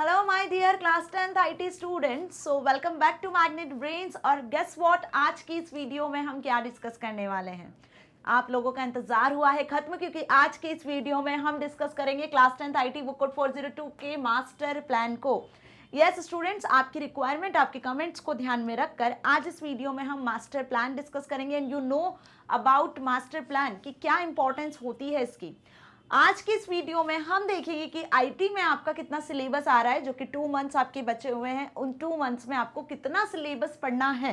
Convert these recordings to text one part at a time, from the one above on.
Hello my dear class 10th IT students, so welcome back to Magnet Brains. और guess what, आज की इस video में हम क्या डिस्कस करने वाले हैं। आप लोगों का इंतजार हुआ है खत्म, क्योंकि आज की इस वीडियो में हम डिस्कस करेंगे class 10th IT book code 402 के मास्टर प्लान को। यस स्टूडेंट्स, आपकी रिक्वायरमेंट, आपके कमेंट्स को ध्यान में रखकर आज इस वीडियो में हम मास्टर प्लान डिस्कस करेंगे। And you know about master plan कि क्या इंपॉर्टेंस होती है इसकी। आज की इस वीडियो में हम देखेंगे कि आईटी में आपका कितना सिलेबस आ रहा है, जो कि 2 मंथ्स आपके बचे हुए हैं। उन 2 मंथ्स में आपको कितना सिलेबस पढ़ना है,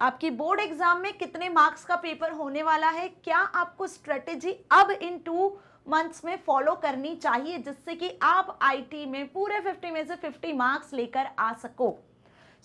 आपकी बोर्ड एग्जाम में कितने मार्क्स का पेपर होने वाला है, क्या आपको स्ट्रेटेजी अब इन 2 मंथ्स में फॉलो करनी चाहिए जिससे कि आप आईटी में पूरे 50 में से 50 मार्क्स लेकर आ सको।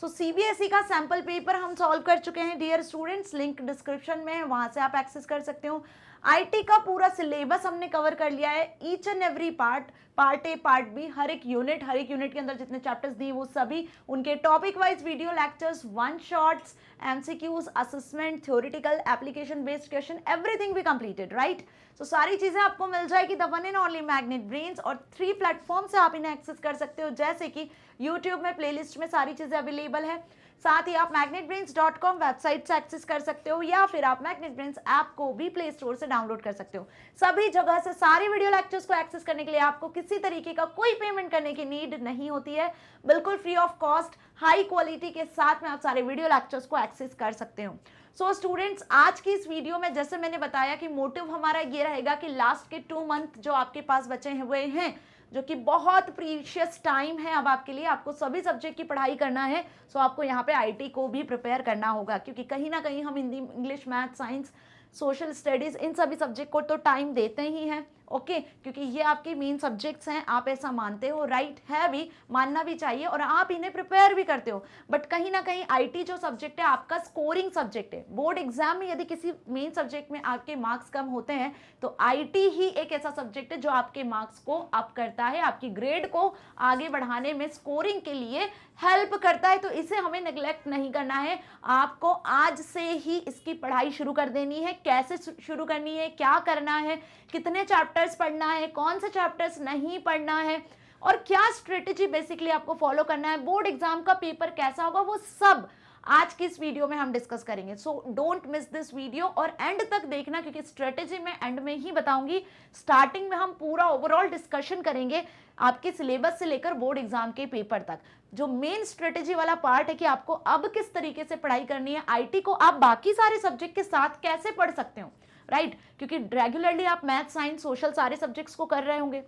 सो सीबीएसई का सैंपल पेपर हम सॉल्व कर चुके हैं डियर स्टूडेंट्स, लिंक डिस्क्रिप्शन में है, वहां से आप एक्सेस कर सकते हो। आईटी का पूरा सिलेबस हमने कवर कर लिया है, each and every part A part B, हर एक यूनिट के अंदर जितने चैप्टर्स दिए वो सभी, उनके topic wise video lectures, one shots, MCQs, assessment, theoretical, application based question, everything भी कंप्लीटेड, राइट। सो सारी चीजें आपको मिल जाएगी the one and only magnet Brains, और 3 प्लेटफॉर्म से आप इन्हें एक्सेस कर सकते हो, जैसे कि यूट्यूब में प्लेलिस्ट में सारी चीजें अवेलेबल है, साथ ही आप magnetbrains.com वेबसाइट से एक्सेस कर सकते हो, या फिर आप मैग्नेट ब्रेन्स ऐप को भी प्ले स्टोर से डाउनलोड कर सकते हो। सभी जगह से सारी वीडियो लेक्चर्स को एक्सेस करने के लिए आपको किसी तरीके का कोई पेमेंट करने की नीड नहीं होती है, बिल्कुल free of cost, high quality के साथ में आप सारे वीडियो लेक्चर्स को एक्सेस कर सकते हो। सो स्टूडेंट्स, आज की इस वीडियो में जैसे मैंने बताया कि मोटिव हमारा ये रहेगा कि लास्ट के 2 मंथ जो आपके पास बचे हुए हैं, जो कि बहुत प्रीशियस टाइम है अब आपके लिए, आपको सभी सब्जेक्ट की पढ़ाई करना है। सो आपको यहाँ पे आईटी को भी प्रिपेयर करना होगा, क्योंकि कहीं ना कहीं हम Hindi, English, math, science, social studies, इन सभी सब्जेक्ट को तो टाइम देते ही हैं, ओके, क्योंकि ये आपके मेन सब्जेक्ट्स हैं। आप ऐसा मानते हो, राइट है, भी मानना भी चाहिए, और आप इन्हें प्रिपेयर भी करते हो। बट कहीं ना कहीं आईटी जो सब्जेक्ट है आपका स्कोरिंग सब्जेक्ट है। बोर्ड एग्जाम में यदि किसी मेन सब्जेक्ट में आपके मार्क्स कम होते हैं तो आईटी ही एक ऐसा सब्जेक्ट है जो आपके मार्क्स को अप करता है, आपकी ग्रेड को आगे बढ़ाने में, स्कोरिंग के लिए हेल्प करता है। तो इसे हमें नेग्लेक्ट नहीं करना है, आपको आज से ही इसकी पढ़ाई शुरू कर देनी है। कैसे शुरू करनी है, क्या करना है, कितने चैप्टर्स पढ़ना है, कौन से चैप्टर्स नहीं पढ़ना है, और क्या स्ट्रेटेजी बेसिकली आपको फॉलो करना है, बोर्ड एग्जाम का पेपर कैसा होगा, वो सब आज की इस वीडियो में हम डिस्कस करेंगे। So don't miss this video और एंड तक देखना, क्योंकि स्ट्रेटेजी मैं एंड में ही बताऊंगी। स्टार्टिंग में हम पूरा ओवरऑल डिस्कशन करेंगे आपके सिलेबस से लेकर बोर्ड एग्जाम के पेपर तक। जो मेन स्ट्रेटेजी वाला पार्ट है कि आपको अब किस तरीके से पढ़ाई करनी है, आईटी को आप बाकी सारे सब्जेक्ट के साथ कैसे पढ़ सकते हो, राइट, क्योंकि रेगुलरली आप मैथ, साइंस, सोशल सारे सब्जेक्ट्स को कर रहे होंगे,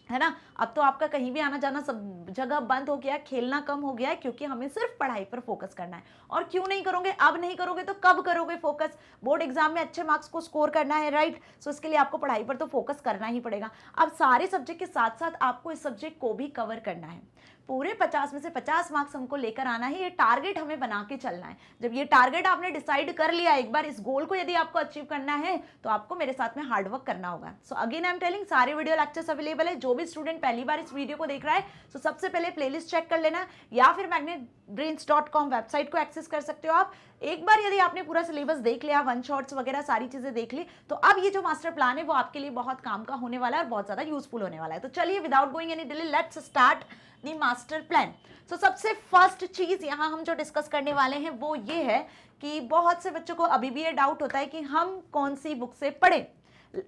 है ना। अब तो आपका कहीं भी आना जाना सब जगह बंद हो गया है, खेलना कम हो गया है, क्योंकि हमें सिर्फ पढ़ाई पर फोकस करना है। और क्यों नहीं करोगे, अब नहीं करोगे तो कब करोगे फोकस, बोर्ड एग्जाम में अच्छे मार्क्स को स्कोर करना है, राइट। सो इसके लिए आपको पढ़ाई पर तो फोकस करना ही पड़ेगा। अब सारे सब्जेक्ट के साथ साथ आपको इस सब्जेक्ट को भी कवर करना है। पूरे 50 में से 50 मार्क्स हमको लेकर आना है, ये टारगेट हमें बना के चलना है। जब ये टारगेट आपने डिसाइड कर लिया एक बार, इस गोल को यदि आपको अचीव करना है तो आपको मेरे साथ में हार्डवर्क करना होगा। So again I am telling, सारे वीडियो लेक्चर्स अवेलेबल है। जो भी स्टूडेंट पहली बार इस वीडियो को देख रहा है, तो सबसे पहले प्लेलिस्ट चेक कर लेना, या फिर magnetbrains.com वेबसाइट को एक्सेस कर सकते हो आप। एक बार यदि आपने पूरा सिलेबस देख लिया, वन शॉट्स वगैरह सारी चीजें देख ली, तो अब ये जो मास्टर प्लान है वो आपके लिए बहुत काम का होने वाला है और बहुत ज्यादा यूजफुल होने वाला है। तो चलिए without going any delay, let's start the master plan. So सबसे फर्स्ट चीज यहाँ हम जो डिस्कस करने वाले हैं वो ये है कि बहुत से बच्चों को अभी भी ये डाउट होता है कि हम कौन सी बुक से पढ़ें,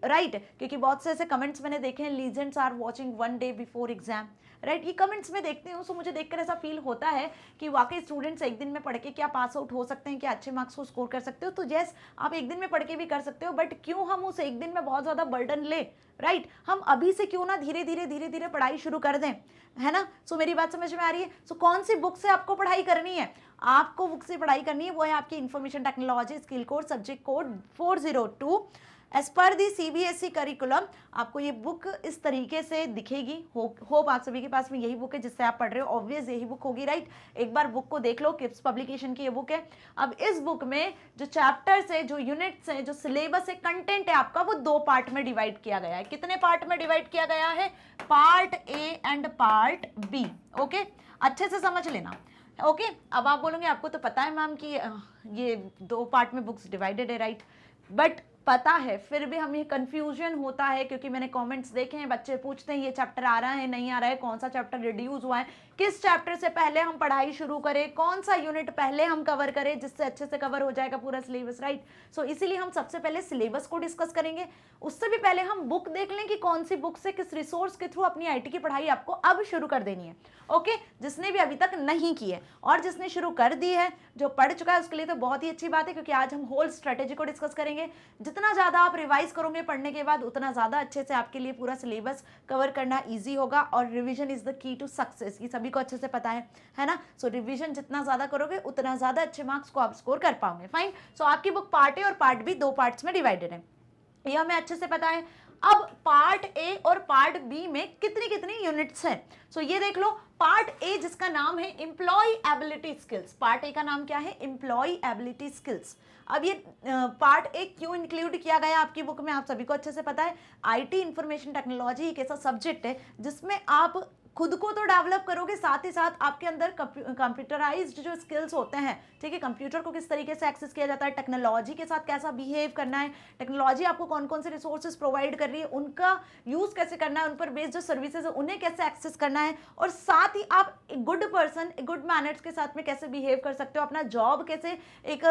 राइट, क्योंकि बहुत से ऐसे कमेंट्स मैंने देखे हैं, legends are watching 1 day before exam, right, ये कमेंट्स में देखती हूँ। सो मुझे देखकर ऐसा फील होता है कि वाकई स्टूडेंट्स एक दिन में पढ़ के क्या पास आउट हो सकते हैं, क्या अच्छे मार्क्स को स्कोर कर सकते हो। तो यस, आप एक दिन में पढ़ के भी कर सकते हो, बट क्यों हम उस एक दिन में बहुत ज़्यादा बर्डन ले, राइट। हम अभी से क्यों ना धीरे धीरे पढ़ाई शुरू कर दें, है ना। सो मेरी बात समझ में आ रही है। सो कौन सी बुक से आपको पढ़ाई करनी है, आपको बुक से पढ़ाई करनी है, वो है आपकी information technology skill code subject code 402 as per the CBSE curriculum. आपको ये बुक इस तरीके से दिखेगी, होप आप सभी के पास में यही बुक है जिससे आप पढ़ रहे हो, ऑब्वियस यही बुक होगी, राइट। एक बार बुक को देख लो, किप्स पब्लिकेशन की ये बुक है। अब इस बुक में जो चैप्टर्स है, जो यूनिट्स है, जो सिलेबस है, कंटेंट है आपका, वो 2 पार्ट में डिवाइड किया गया है। कितने पार्ट में डिवाइड किया गया है, part A and part B, okay, अच्छे से समझ लेना, ओके। अब आप बोलोगे आपको तो पता है मैम कि ये 2 पार्ट में बुक्स डिवाइडेड है, राइट, बट पता है फिर भी हमें कंफ्यूजन होता है, क्योंकि मैंने कमेंट्स देखे हैं, बच्चे पूछते हैं ये चैप्टर आ रहा है नहीं आ रहा है, कौन सा चैप्टर रिड्यूस हुआ है, किस चैप्टर से पहले हम पढ़ाई शुरू करें, कौन सा यूनिट पहले हम कवर करें जिससे अच्छे से कवर हो जाएगा पूरा सिलेबस, राइट। सो इसीलिए हम सबसे पहले सिलेबस को डिस्कस करेंगे। उससे भी पहले हम बुक देख लें कि कौन सी बुक से किस रिसोर्स के थ्रू अपनी आईटी की पढ़ाई आपको अब शुरू कर देनी है। ओके, जिसने भी अभी तक नहीं की है और जिसने शुरू कर दी है, जो पढ़ चुका है उसके लिए तो बहुत ही अच्छी बात है, क्योंकि आज हम होल स्ट्रेटेजी को डिस्कस करेंगे। जितना ज़्यादा आप रिवाइज करोगे पढ़ने के बाद, उतना ज़्यादा अच्छे से आपके लिए पूरा सिलेबस कवर करना ईजी होगा। और revision is the key to success, ये सभी को अच्छे से पता है ना। सो रिविजन जितना ज़्यादा करोगे उतना ज़्यादा अच्छे मार्क्स को आप स्कोर कर पाओगे। फाइन। सो आपकी बुक पार्ट ए और पार्ट बी 2 पार्ट्स में डिवाइडेड है, ये हमें अच्छे से पता है। अब पार्ट ए और पार्ट बी में कितनी कितनी यूनिट्स हैं, सो ये देख लो। पार्ट ए जिसका नाम है employability skills, part A का नाम क्या है, एम्प्लॉय एबिलिटी स्किल्स। अब ये पार्ट ए क्यों इंक्लूड किया गया आपकी बुक में, आप सभी को अच्छे से पता है। आईटी इंफॉर्मेशन टेक्नोलॉजी एक ऐसा सब्जेक्ट है जिसमें आप खुद को तो डेवलप करोगे, साथ ही साथ आपके अंदर कंप्यूटराइज्ड जो स्किल्स होते हैं, ठीक है, कंप्यूटर को किस तरीके से एक्सेस किया जाता है, टेक्नोलॉजी के साथ कैसा बिहेव करना है, टेक्नोलॉजी आपको कौन कौन से रिसोर्सेज प्रोवाइड कर रही है, उनका यूज कैसे करना है, उन पर बेस्ड जो सर्विसेज है उन्हें कैसे एक्सेस करना है, और साथ ही आप एक गुड पर्सन, गुड मैनर्स के साथ में कैसे बिहेव कर सकते हो, अपना जॉब कैसे एक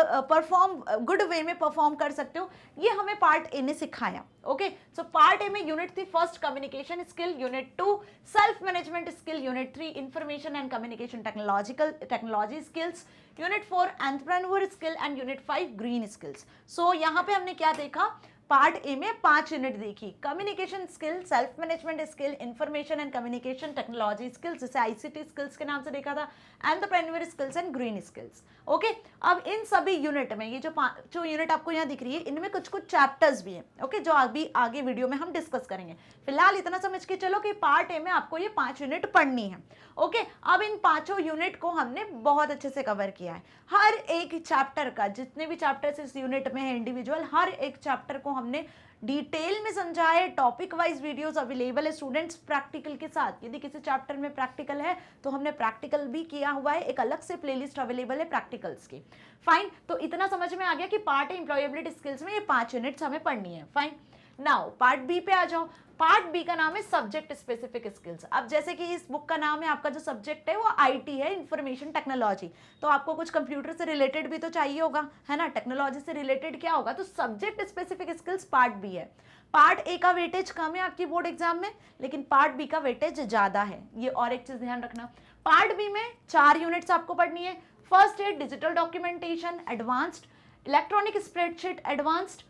गुड वे में परफॉर्म कर सकते हो, ये हमें पार्ट ए ने सिखाया। ओके, सो पार्ट ए में यूनिट थी first communication skill, unit 2 self management skill, unit 3 information and communication technology skills, unit 4 entrepreneur skill and unit 5 green skills. So यहाँ पे हमने क्या देखा, पार्ट ए में 5 यूनिट देखी, communication skill, self management skill, information and communication technology skills, जिसे ICT skills के नाम से देखा था, entrepreneur skills and green skills. Okay, अब इन सभी यूनिट में ये जो यूनिट आपको यहाँ दिख रही है, इनमें कुछ कुछ चैप्टर्स भी हैं, ओके, जो अभी आगे वीडियो में हम डिस्कस करेंगे। फिलहाल इतना समझ के चलो कि पार्ट ए में आपको ये 5 यूनिट पढ़नी है। ओके, अब इन 5 यूनिट को हमने बहुत अच्छे से कवर किया है। हर एक चैप्टर का, जितने भी चैप्टर्स इस यूनिट में है इंडिविजुअल, हर एक चैप्टर को हमने डिटेल में समझाए। टॉपिक वाइज वीडियोस अवेलेबल है स्टूडेंट्स प्रैक्टिकल के साथ। यदि किसी चैप्टर में प्रैक्टिकल है तो हमने प्रैक्टिकल भी किया हुआ है, एक अलग से प्लेलिस्ट अवेलेबल है प्रैक्टिकल्स की। फाइन, तो इतना समझ में आ गया कि पार्ट ए एम्प्लॉयबिलिटी स्किल्स में ये 5 यूनिट्स हमें पढ़नी है। फाइन, नाउ पार्ट बी पे आ जाओ। पार्ट बी का नाम है सब्जेक्ट स्पेसिफिक स्किल्स। अब जैसे कि इस बुक का नाम है, आपका जो सब्जेक्ट है वो आईटी है, इंफॉर्मेशन टेक्नोलॉजी, तो आपको कुछ कंप्यूटर से रिलेटेड भी तो चाहिए होगा, है ना, टेक्नोलॉजी से रिलेटेड क्या होगा, तो subject specific skills part B है। पार्ट ए का वेटेज कम है आपकी बोर्ड एग्जाम में, लेकिन पार्ट बी का वेटेज ज्यादा है, ये और एक चीज ध्यान रखना। पार्ट बी में 4 यूनिट्स आपको पढ़नी है। फर्स्ट है digital documentation advanced, electronic spreadsheet advanced,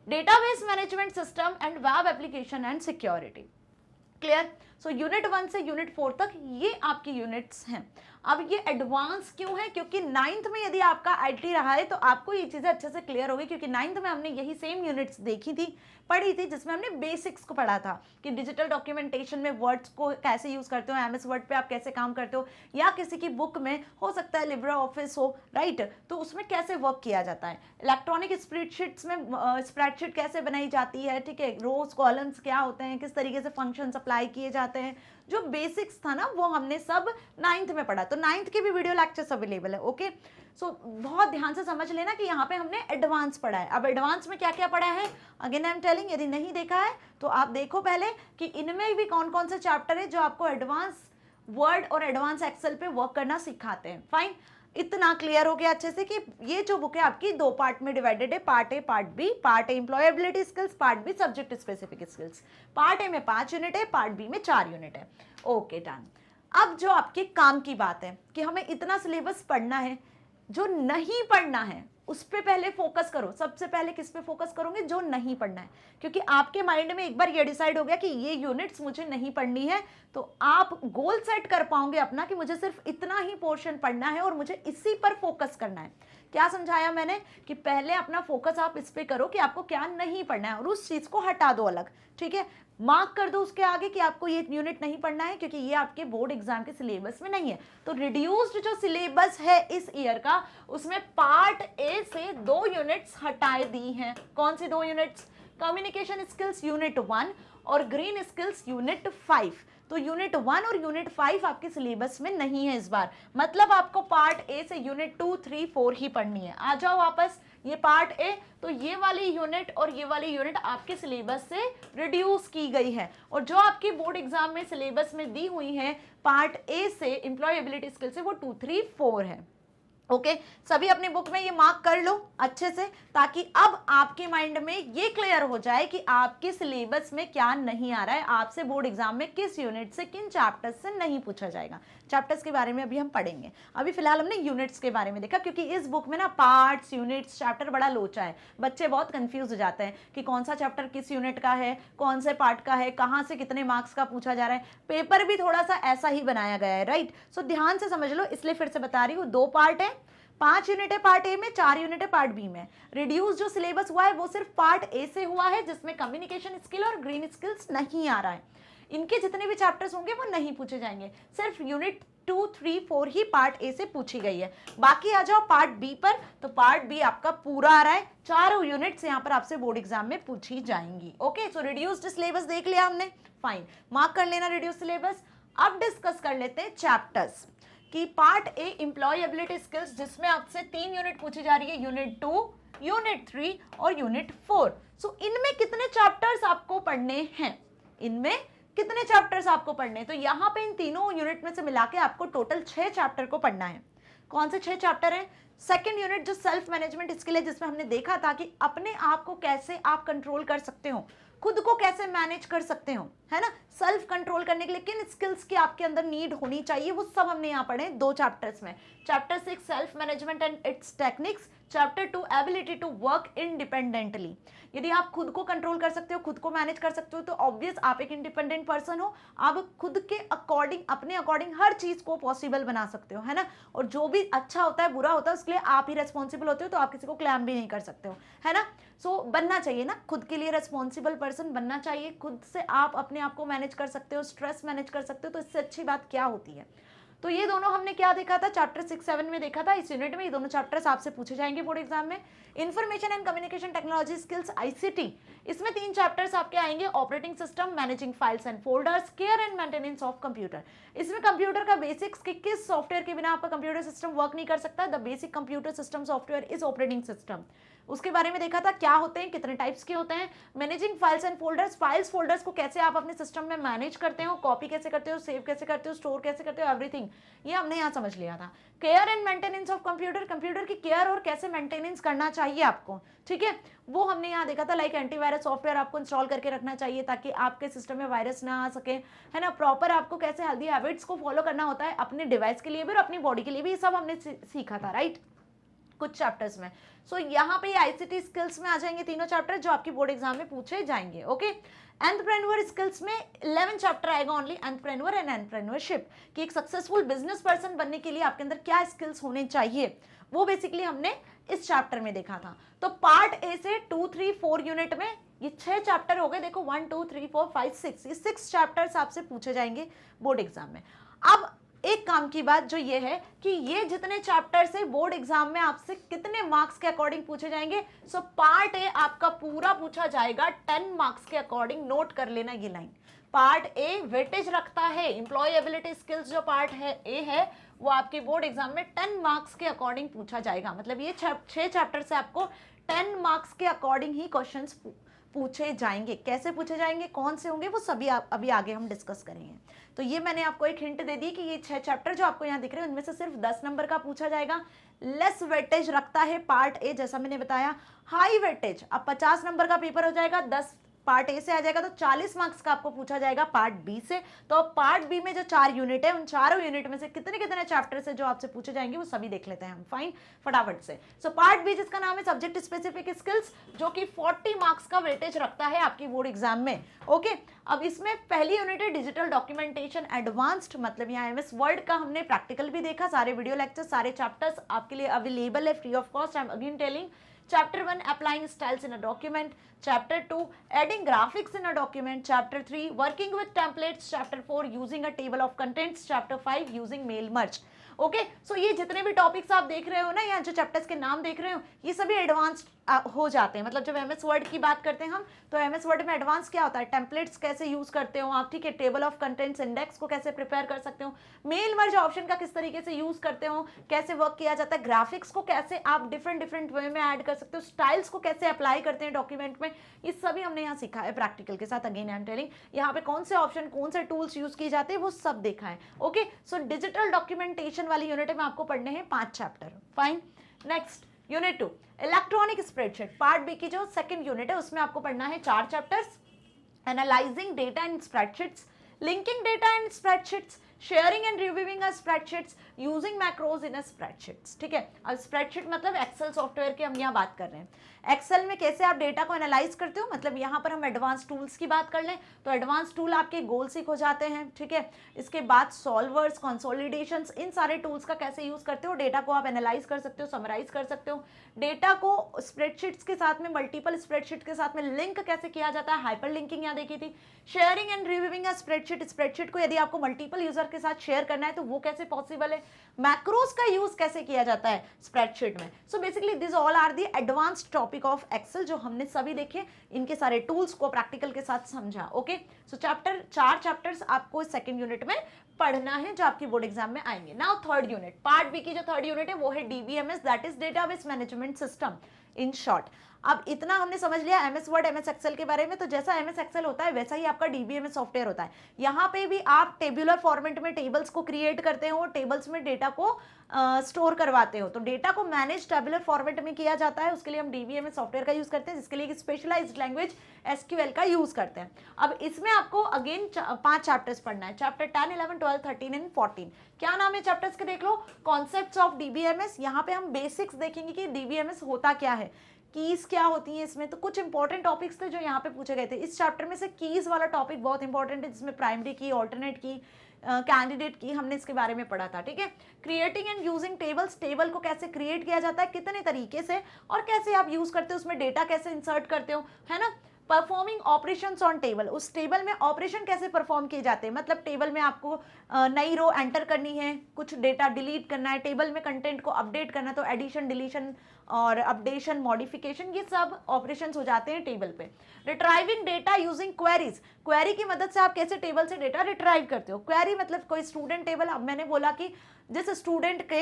database management system and web application and security. Clear. So unit 1 से यूनिट 4 तक ये आपकी यूनिट्स हैं। अब ये एडवांस क्यों है, क्योंकि 9th में यदि आपका आईटी रहा है तो आपको ये चीजें अच्छे से क्लियर होगी, क्योंकि 9th में हमने यही सेम यूनिट्स देखी थी, पढ़ी थी, जिसमें हमने बेसिक्स को पढ़ा था कि डिजिटल डॉक्यूमेंटेशन में वर्ड्स को कैसे यूज करते हो, एमएस वर्ड पे आप कैसे काम करते हो, या किसी की बुक में हो सकता है लिब्रा ऑफिस हो, राइट, तो उसमें कैसे वर्क किया जाता है। इलेक्ट्रॉनिक स्प्रेडशीट्स में स्प्रेडशीट कैसे बनाई जाती है, ठीक है, रोज कॉलम्स क्या होते हैं, किस तरीके से फंक्शन अप्लाई किए जाते हैं, जो बेसिक्स था ना वो हमने सब 9th में पढ़ा। तो 9th के भी वीडियो लेक्चर्स अवेलेबल है। ओके, सो बहुत ध्यान से समझ लेना कि यहाँ पे हमने एडवांस पढ़ा है। अब एडवांस में क्या क्या पढ़ा है, अगेन आई एम टेलिंग, यदि नहीं देखा है तो आप देखो पहले कि इनमें भी कौन कौन से चैप्टर है जो आपको एडवांस वर्ड और एडवांस एक्सेल पे वर्क करना सिखाते हैं। फाइन, इतना क्लियर हो गया अच्छे से कि ये जो बुक है आपकी 2 पार्ट में डिवाइडेड है, part A part B. Part A employability skills, part B subject specific skills. Part A में 5 यूनिट है, पार्ट बी में 4 यूनिट है। Okay, done. अब जो आपके काम की बात है कि हमें इतना सिलेबस पढ़ना है, जो नहीं पढ़ना है उस पे पहले फोकस करो। सबसे पहले किस पे फोकस करोगे, जो नहीं पढ़ना है, क्योंकि आपके माइंड में एक बार ये डिसाइड हो गया कि ये यूनिट्स मुझे नहीं पढ़नी है, तो आप गोल सेट कर पाओगे अपना कि मुझे सिर्फ इतना ही पोर्शन पढ़ना है और मुझे इसी पर फोकस करना है। क्या समझाया मैंने कि पहले अपना फोकस आप इस पे करो कि आपको क्या नहीं पढ़ना है और उस चीज को हटा दो अलग, ठीक है, मार्क कर दो उसके आगे कि आपको ये यूनिट नहीं पढ़ना है क्योंकि ये आपके बोर्ड एग्जाम के सिलेबस में नहीं है। तो रिड्यूस्ड जो सिलेबस है इस ईयर का, उसमें पार्ट ए से 2 यूनिट्स हटाए दी हैं। कौन सी 2 यूनिट्स, कम्युनिकेशन स्किल्स यूनिट 1 और ग्रीन स्किल्स यूनिट 5। तो यूनिट 1 और यूनिट 5 आपके सिलेबस में नहीं है इस बार, मतलब आपको पार्ट ए से यूनिट 2, 3, 4 ही पढ़नी है। आ जाओ वापस, ये पार्ट ए, तो ये वाली यूनिट और ये वाली यूनिट आपके सिलेबस से रिड्यूस की गई है, और जो आपकी बोर्ड एग्जाम में सिलेबस में दी हुई है पार्ट ए से एम्प्लॉयबिलिटी स्किल से, वो 2, 3, 4 है। ओके सभी अपनी बुक में ये मार्क कर लो अच्छे से, ताकि अब आपके माइंड में ये क्लियर हो जाए कि आपके सिलेबस में क्या नहीं आ रहा है, आपसे बोर्ड एग्जाम में किस यूनिट से, किन चैप्टर्स से नहीं पूछा जाएगा। चैप्टर्स के बारे में अभी हम पढ़ेंगे, अभी फिलहाल हमने यूनिट्स के बारे में देखा, क्योंकि इस बुक में ना पार्ट्स, यूनिट्स, चैप्टर बड़ा लोचा है, बच्चे बहुत कंफ्यूज हो जाते हैं कि कौन सा चैप्टर किस यूनिट का है, कौन से पार्ट का है, कहाँ से कितने मार्क्स का पूछा जा रहा है। पेपर भी थोड़ा सा ऐसा ही बनाया गया है, राइट। सो ध्यान से समझ लो, इसलिए फिर से बता रही हूँ, 2 पार्ट है, 5 यूनिट है पार्ट ए में, 4 यूनिट है पार्ट बी में। रिड्यूस जो सिलेबस हुआ है वो सिर्फ पार्ट ए से हुआ है, जिसमें कम्युनिकेशन स्किल और ग्रीन स्किल्स नहीं आ रहा है। इनके जितने भी चैप्टर्स होंगे वो नहीं पूछे जाएंगे, सिर्फ यूनिट 2, 3, 4 ही पार्ट ए से पूछी गई है। बाकी आ जाओ पार्ट बी पर, तो पार्ट बी आपका पूरा आ रहा है, 4 यूनिट्स यहाँ पर आपसे बोर्ड एग्जाम में पूछी जाएंगी। ओके, सो रिड्यूस्ड सिलेबस देख लिया हमने, फाइन, मार्क कर लेना रिड्यूस सिलेबस। अब डिस्कस कर लेते हैं चैप्टर्स कि पार्ट ए एम्प्लॉयबिलिटी स्किल्स, जिसमें आपसे 3 यूनिट पूछी जा रही है, यूनिट 2, यूनिट 3 और यूनिट 4। सो इनमें कितने चैप्टर्स आपको पढ़ने हैं, इनमें कितने चैप्टर्स आपको पढ़ने हैं, तो यहाँ पे इन तीनों यूनिट में से मिला के आपको टोटल 6 चैप्टर को पढ़ना है। कौन से 6 चैप्टर हैं? सेकेंड यूनिट जो सेल्फ मैनेजमेंट स्किल है, जिसमें हमने देखा था कि अपने आप को कैसे आप कंट्रोल कर सकते हो, खुद को कैसे मैनेज कर सकते हो, है ना। सेल्फ कंट्रोल करने के लिए किन स्किल्स की आपके अंदर नीड होनी चाहिए, वो सब हमने यहाँ पढ़े 2 चैप्टर्स में। Chapter 6 self management and its techniques, chapter 2 ability to work independently. यदि आप खुद को कंट्रोल कर सकते हो, खुद को मैनेज कर सकते हो, तो ऑब्वियस आप एक इंडिपेंडेंट पर्सन हो, आप खुद के अकॉर्डिंग, अपने अकॉर्डिंग हर चीज को पॉसिबल बना सकते हो, है ना। और जो भी अच्छा होता है, बुरा होता है, उसके लिए आप ही रेस्पॉन्सिबल होते हो, तो आप किसी को क्लेम भी नहीं कर सकते हो, है ना। सो बनना चाहिए ना, खुद के लिए रेस्पॉन्सिबल पर्सन बनना चाहिए, खुद से आप अपने आप को मैनेज कर सकते हो, स्ट्रेस मैनेज कर सकते हो, तो इससे अच्छी बात क्या होती है। तो ये दोनों हमने क्या देखा था, चैप्टर 6, 7 में देखा था। इस यूनिट में ये दोनों चैप्टर्स आपसे पूछे जाएंगे बोर्ड एग्जाम में। Information and communication technology skills ICT, इसमें 3 चैप्टर्स आपके आएंगे, operating system, managing files and folders, care and maintenance of computer. इसमें कंप्यूटर का बेसिक्स कि किस सॉफ्टवेयर के बिना आपका कंप्यूटर सिस्टम वर्क नहीं कर सकता, the basic computer system software is operating system, उसके बारे में देखा था, क्या होते हैं, कितने टाइप्स के होते हैं। Managing files and folders, files folders को कैसे आप अपने सिस्टम में मैनेज करते हो, कॉपी कैसे करते हो, सेव कैसे करते हो, स्टोर कैसे करते हो, एवरीथिंग ये हमने यहाँ समझ लिया था। Care and maintenance of computer, computer की केयर और कैसे मेंटेनेंस करना चाहिए आपको, ठीक है, वो हमने यहाँ देखा था। लाइक एंटीवायरस सॉफ्टवेयर आपको इंस्टॉल करके रखना चाहिए ताकि आपके सिस्टम में वायरस ना आ सके, है ना। प्रॉपर आपको कैसे हेल्दी हैबिट्स को फॉलो करना होता है अपने डिवाइस के लिए भी और अपनी बॉडी के लिए भी, ये सब हमने सीखा था, राइट, कुछ चैप्टर्स में। सो यहाँ पे आईसीटी स्किल्स में आ जाएंगे तीनों चैप्टर जो आपकी बोर्ड एग्जाम में पूछे जाएंगे। ओके, एंटरप्रेन्योर स्किल्स में 11 चैप्टर आएगा ओनली, एंटरप्रेन्योर एंड एंटरप्रेन्योरशिप, कि एक सक्सेसफुल बिजनेस पर्सन बनने के लिए आपके अंदर क्या स्किल्स होने चाहिए, वो बेसिकली हमने इस चैप्टर में देखा था। तो पार्ट ए से 2, 3, 4 यूनिट में ये 6 चैप्टर हो गए, देखो 1, 2, 3, 4, 5, 6, ये 6 चैप्टर्स आपसे पूछे जाएंगे बोर्ड एग्जाम में। अब एक काम की बात जो ये है कि ये जितने चैप्टर से बोर्ड एग्जाम में आपसे कितने मार्क्स के अकॉर्डिंग पूछे जाएंगे। सो पार्ट ए आपका पूरा पूछा जाएगा 10 मार्क्स के अकॉर्डिंग, नोट कर लेना ये लाइन। पार्ट ए वेटेज रखता है, एम्प्लॉयबिलिटी स्किल्स जो पार्ट है ए है, वो आपके बोर्ड एग्जाम में 10 मार्क्स के अकॉर्डिंग पूछा जाएगा। मतलब ये 6 चैप्टर से आपको 10 मार्क्स के अकॉर्डिंग ही क्वेश्चंस पूछे जाएंगे। कैसे पूछे जाएंगे, कौन से होंगे, वो सभी अभी आगे हम डिस्कस करेंगे। तो ये मैंने आपको एक हिंट दे दी कि ये 6 चैप्टर जो आपको यहाँ दिख रहे हैं उनमें से सिर्फ 10 नंबर का पूछा जाएगा। लेस वेटेज रखता है पार्ट ए, जैसा मैंने बताया। हाई वेटेज, अब 50 नंबर का पेपर हो जाएगा, 10 पार्ट ए से आ जाएगा तो 40 मार्क्स का आपको पूछा जाएगा पार्ट बी से। तो पार्ट बी में जो 4 यूनिट है, उन चारों यूनिट में से कितने कितने चैप्टर से जो आपसे पूछे जाएंगे वो सभी देख लेते हैं हम, फाइन, फटाफट से। सो पार्ट बी जिसका नाम है सब्जेक्ट स्पेसिफिक स्किल्स, जो कि 40 मार्क्स का वेटेज रखता है आपकी बोर्ड एग्जाम में। ओके, अब इसमें पहली यूनिट है डिजिटल डॉक्यूमेंटेशन एडवांस्ड, मतलब यहाँ एमएस वर्ड का हमने प्रैक्टिकल भी देखा, सारे वीडियो लेक्चर, सारे चैप्टर्स आपके लिए अवेलेबल है free of cost. I am again telling, Chapter 1 applying styles in a document, Chapter 2 adding graphics in a document, Chapter 3 working with templates, Chapter 4 using a table of contents, Chapter 5 using mail merge। Okay, सो ये जितने भी topics आप देख रहे हो ना, या जो चैप्टर्स के नाम देख रहे हो, ये सभी एडवांस्ड हो जाते हैं। मतलब जब एमएस वर्ड की बात करते हैं हम, तो एमएस वर्ड में एडवांस क्या होता है, टेम्पलेट्स कैसे यूज करते हो आप, ठीक है, टेबल ऑफ कंटेंट्स इंडेक्स को कैसे प्रिपेयर कर सकते हो, मेल मर्ज ऑप्शन का किस तरीके से यूज करते हो, कैसे वर्क किया जाता है, ग्राफिक्स को कैसे आप डिफरेंट डिफरेंट वे में ऐड कर सकते हो, स्टाइल्स को कैसे अप्लाई करते हैं डॉक्यूमेंट में, ये सभी हमने यहाँ सीखा है प्रैक्टिकल के साथ। अगेन आई एम टेलिंग, यहाँ पे कौन से ऑप्शन, कौन से टूल्स यूज किए जाते हैं, वो सब देखा है। ओके, सो डिजिटल डॉक्यूमेंटेशन वाली यूनिट में आपको पढ़ने हैं 5 chapter. Fine, next unit 2 electronic spreadsheet, part B की जो सेकंड यूनिट है, उसमें आपको पढ़ना है 4 chapters. Analysing data in spreadsheets, linking data in spreadsheets, sharing and reviewing a spreadsheets, using macros in a spreadsheets. ठीक है, अब स्प्रेडशीट मतलब एक्सेल सॉफ्टवेयर की हम यहाँ बात कर रहे हैं। एक्सेल में कैसे आप डेटा को एनालाइज करते हो, मतलब यहाँ पर हम एडवांस टूल्स की बात कर लें तो एडवांस टूल आपके गोल सीक हो जाते हैं। ठीक है, इसके बाद सॉल्वर्स, कंसोलिडेशंस, इन सारे टूल्स का कैसे यूज करते हो, डेटा को आप एनालाइज कर सकते हो, समराइज कर सकते हो, डेटा को स्प्रेडशीट्स के साथ में, मल्टीपल स्प्रेडशीट के साथ में लिंक कैसे किया जाता है, हाइपर लिंकिंग यहाँ देखी थी। Sharing and reviewing a spreadsheet, spreadsheet को यदि आपको मल्टीपल यूजर के साथ शेयर करना है तो वो कैसे पॉसिबल है, मैक्रोस का यूज कैसे किया जाता है स्प्रेडशीट में। So basically this all are the advanced topic of Excel, जो हमने सभी देखे, इनके सारे टूल्स को प्रैक्टिकल के साथ समझा। ओके, सो 4 चैप्टर्स आपको सेकंड यूनिट में पढ़ना है, जो आपकी बोर्ड एग्जाम में आएंगे। Now third unit, part B की जो थर्ड यूनिट है वो है DBMS, that is database management system in short. अब इतना हमने समझ लिया एमएस वर्ड, एमएस एक्सेल के बारे में। तो जैसा एमएस एक्सेल होता है वैसा ही आपका डीबीएमएस सॉफ्टवेयर होता है। यहाँ पे भी आप टेबुलर फॉर्मेट में टेबल्स को क्रिएट करते हो, टेबल्स में डेटा को स्टोर करवाते हो। तो डेटा को मैनेज टेबुलर फॉर्मेट में किया जाता है, उसके लिए हम डीबीएमएस सॉफ्टवेयर का यूज करते हैं, जिसके लिए एक स्पेशलाइज्ड लैंग्वेज एसक्यूएल का यूज करते हैं। अब इसमें आपको अगेन 5 चैप्टर्स पढ़ना है, चैप्टर 10, 11, 12, 13 एंड 14। क्या नाम है चैप्टर्स के, देख लो। कॉन्सेप्ट्स ऑफ डीबीएमएस, यहाँ पे हम बेसिक्स देखेंगे कि डीबीएमएस होता क्या है, कीज क्या होती है इसमें। तो कुछ इंपॉर्टेंट टॉपिक्स थे जो यहाँ पे पूछे गए थे। इस चैप्टर में से कीज वाला टॉपिक बहुत इंपॉर्टेंट है, जिसमें प्राइमरी की, ऑल्टरनेट की, कैंडिडेट की, हमने इसके बारे में पढ़ा था। ठीक है, creating and using tables, table को कैसे क्रिएट किया जाता है, कितने तरीके से, और कैसे आप यूज करते हो, उसमें डेटा कैसे इंसर्ट करते हो, है ना। परफॉर्मिंग ऑपरेशंस ऑन टेबल, उस टेबल में ऑपरेशन कैसे परफॉर्म किए जाते हैं, मतलब टेबल में आपको नई रो एंटर करनी है, कुछ डेटा डिलीट करना है, टेबल में कंटेंट को अपडेट करना है, तो एडिशन, डिलीशन और अपडेशन, मॉडिफिकेशन, ये सब ऑपरेशंस हो जाते हैं टेबल पे। Retrieving data using queries, query की मदद से आप कैसे टेबल से डेटा रिट्राइव करते हो। क्वेरी मतलब कोई स्टूडेंट टेबल, अब मैंने बोला कि जिस स्टूडेंट के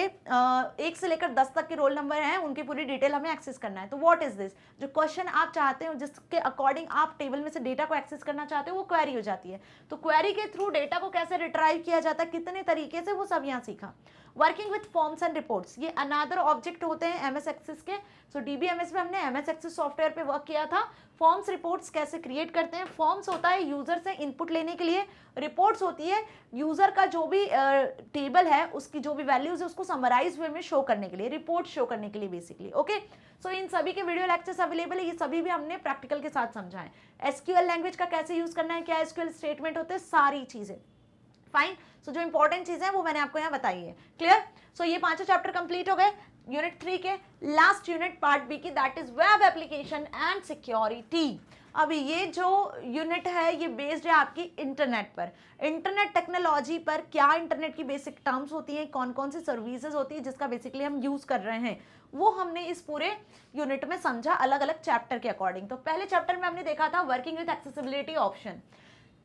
1 से लेकर 10 तक के रोल नंबर हैं, उनकी पूरी डिटेल हमें एक्सेस करना है। तो व्हाट इज दिस, जो क्वेश्चन आप चाहते हो, जिसके अकॉर्डिंग आप टेबल में से डेटा को एक्सेस करना चाहते हो, वो क्वेरी हो जाती है। तो क्वेरी के थ्रू डेटा को कैसे रिट्राइव किया जाता है, कितने तरीके से, वो सब यहाँ सीखा। Working with forms and reports, ये अनदर ऑब्जेक्ट होते हैं एमएस एक्सेस के। सो डीबीएमएस में हमने एमएस एक्सेस सॉफ्टवेयर पे वर्क किया था। फॉर्म्स, रिपोर्ट्स कैसे क्रिएट करते हैं। फॉर्म्स होता है यूजर से इनपुट लेने के लिए, रिपोर्ट्स होती है यूजर का जो भी टेबल है, उसकी जो भी वैल्यूज है, उसको समराइज वे में शो करने के लिए, रिपोर्ट शो करने के लिए बेसिकली। ओके, सो इन सभी के वीडियो लेक्चर्स अवेलेबल है, ये सभी भी हमने प्रैक्टिकल के साथ समझा है। एसक्यूएल लैंग्वेज का कैसे यूज करना है, क्या एसक्यूएल स्टेटमेंट होते हैं, सारी चीजें। फाइन, सो जो इंपॉर्टेंट चीजें हैं वो मैंने आपको यहाँ बताई है। क्लियर, सो ये 5 चैप्टर कंप्लीट हो गए यूनिट 3 के। लास्ट यूनिट पार्ट बी की, that is web application and security. अब ये जो यूनिट है ये बेस्ड है आपकी इंटरनेट पर, इंटरनेट टेक्नोलॉजी पर। क्या इंटरनेट की बेसिक टर्म्स होती हैं, कौन कौन सी सर्विसेज होती है जिसका बेसिकली हम यूज कर रहे हैं, वो हमने इस पूरे यूनिट में समझा अलग अलग चैप्टर के अकॉर्डिंग। तो पहले चैप्टर में हमने देखा था वर्किंग विद एक्सेसिबिलिटी ऑप्शन।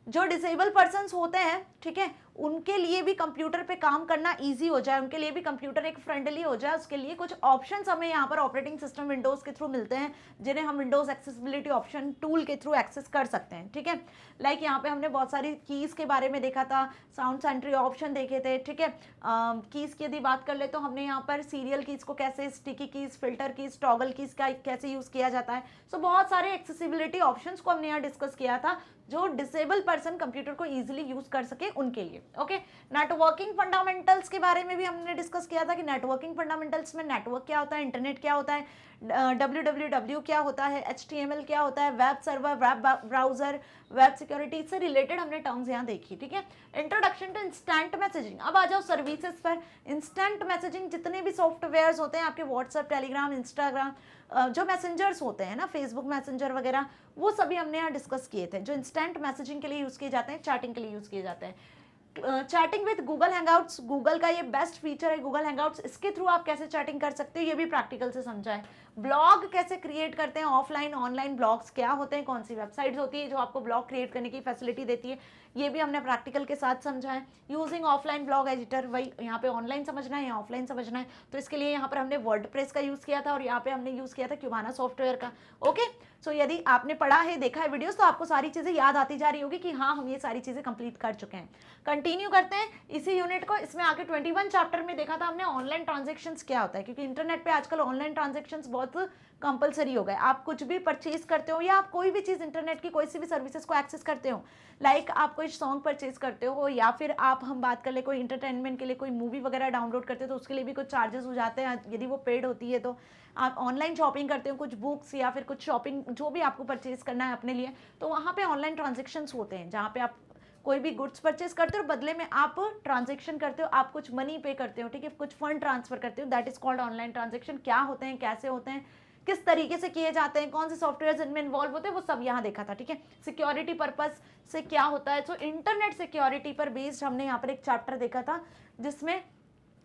जो डिसेबल पर्सन्स होते हैं, ठीक है, उनके लिए भी कंप्यूटर पे काम करना इजी हो जाए, उनके लिए भी कंप्यूटर एक फ्रेंडली हो जाए, उसके लिए कुछ ऑप्शंस हमें यहाँ पर ऑपरेटिंग सिस्टम विंडोज के थ्रू मिलते हैं, जिन्हें हम विंडोज एक्सेसिबिलिटी ऑप्शन टूल के थ्रू एक्सेस कर सकते हैं। ठीक है, लाइक यहाँ पे हमने बहुत सारी कीज के बारे में देखा था, साउंड सेंट्री ऑप्शन देखे थे। ठीक है, कीज की यदि बात कर ले तो हमने यहाँ पर सीरियल कीज को कैसे, sticky keys, filter keys, toggle keys का कैसे यूज किया जाता है। सो बहुत सारे एक्सेसिबिलिटी ऑप्शंस को हमने यहाँ डिस्कस किया था, जो डिसेबल पर्सन कंप्यूटर को इजीली यूज कर सके उनके लिए। ओके, नेटवर्किंग फंडामेंटल्स के बारे में भी हमने डिस्कस किया था कि नेटवर्किंग फंडामेंटल्स में नेटवर्क क्या होता है, इंटरनेट क्या होता है, www क्या होता है, HTML क्या होता है, web server, web browser, web security से रिलेटेड हमने टर्म्स यहाँ देखी। ठीक है, इंट्रोडक्शन टू इंस्टेंट मैसेजिंग। अब आ जाओ सर्विसेज पर। इंस्टेंट मैसेजिंग, जितने भी सॉफ्टवेयर्स होते हैं आपके व्हाट्सएप, टेलीग्राम, इंस्टाग्राम, जो मैसेंजर्स होते हैं ना, फेसबुक मैसेंजर वगैरह, वो सभी हमने यहाँ डिस्कस किए थे, जो इंस्टेंट मैसेजिंग के लिए यूज किए जाते हैं, चैटिंग के लिए यूज किए जाते हैं। Chatting with Google Hangouts, Google का ये बेस्ट फीचर है गूगल हैंगआउट्स, इसके थ्रू आप कैसे चैटिंग कर सकते हो ये भी प्रैक्टिकल से समझा है। ब्लॉग कैसे क्रिएट करते हैं, ऑफलाइन ऑनलाइन ब्लॉग्स क्या होते हैं, कौन सी वेबसाइट्स होती है जो आपको ब्लॉग क्रिएट करने की फैसिलिटी देती है, ये भी हमने प्रैक्टिकल के साथ समझा है। यूजिंग ऑफलाइन ब्लॉग एडिटर, वही यहाँ पे ऑनलाइन समझना है या ऑफलाइन समझना है, तो इसके लिए यहाँ पर हमने वर्डप्रेस का यूज़ किया था और यहाँ पे हमने यूज़ किया था क्यूबाना सॉफ्टवेयर का। ओके, सो यदि आपने पढ़ा है, देखा है वीडियोस, तो आपको सारी चीज़ें याद आती जा रही होगी कि हाँ हम ये सारी चीज़ें कंप्लीट कर चुके हैं। कंटिन्यू करते हैं इसी यूनिट को। इसमें आगे 21 चैप्टर में देखा था हमने ऑनलाइन ट्रांजेक्शन्स क्या होता है, क्योंकि इंटरनेट पे आजकल ऑनलाइन ट्रांजेक्शन्स बहुत कंपलसरी हो गए। आप कुछ भी परचेज करते हो या आप कोई भी चीज़ इंटरनेट की कोई सी भी सर्विसेज को एक्सेस करते हो, लाइक आप कोई सॉन्ग परचेज करते हो या फिर आप हम बात कर ले कोई इंटरटेनमेंट के लिए कोई मूवी वगैरह डाउनलोड करते हो तो उसके लिए भी कुछ चार्जेस हो जाते हैं यदि वो पेड होती है। तो आप ऑनलाइन शॉपिंग करते हो कुछ बुक्स या फिर कुछ शॉपिंग जो भी आपको परचेज करना है अपने लिए, तो वहाँ पे ऑनलाइन ट्रांजेक्शन्स होते हैं जहाँ पे आप कोई भी गुड्स परचेज करते हो और बदले में आप ट्रांजेक्शन करते हो, आप कुछ मनी पे करते हो, ठीक है, कुछ फंड ट्रांसफर करते हो, that is called online transaction. क्या होते हैं, कैसे होते हैं, किस तरीके से किए जाते हैं, कौन से सॉफ्टवेयर इनमें इन्वॉल्व होते हैं, वो सब यहाँ देखा था, ठीक है। सिक्योरिटी पर्पस से क्या होता है, तो इंटरनेट सिक्योरिटी पर बेस्ड हमने यहाँ पर एक चैप्टर देखा था जिसमें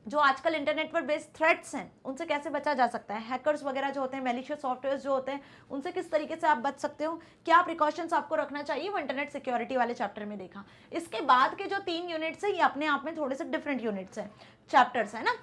जो आजकल इंटरनेट पर बेस्ड थ्रेट्स हैं उनसे कैसे बचा जा सकता है, हैकर्स वगैरह जो होते हैं, मैलिशियस सॉफ्टवेयर जो होते हैं, उनसे किस तरीके से आप बच सकते हो, क्या प्रिकॉशंस आपको रखना चाहिए, वो इंटरनेट सिक्योरिटी वाले चैप्टर में देखा। इसके बाद के जो 3 यूनिट्स हैं ये अपने आप में थोड़े से डिफरेंट यूनिट्स हैं, चैप्टर्स है ना।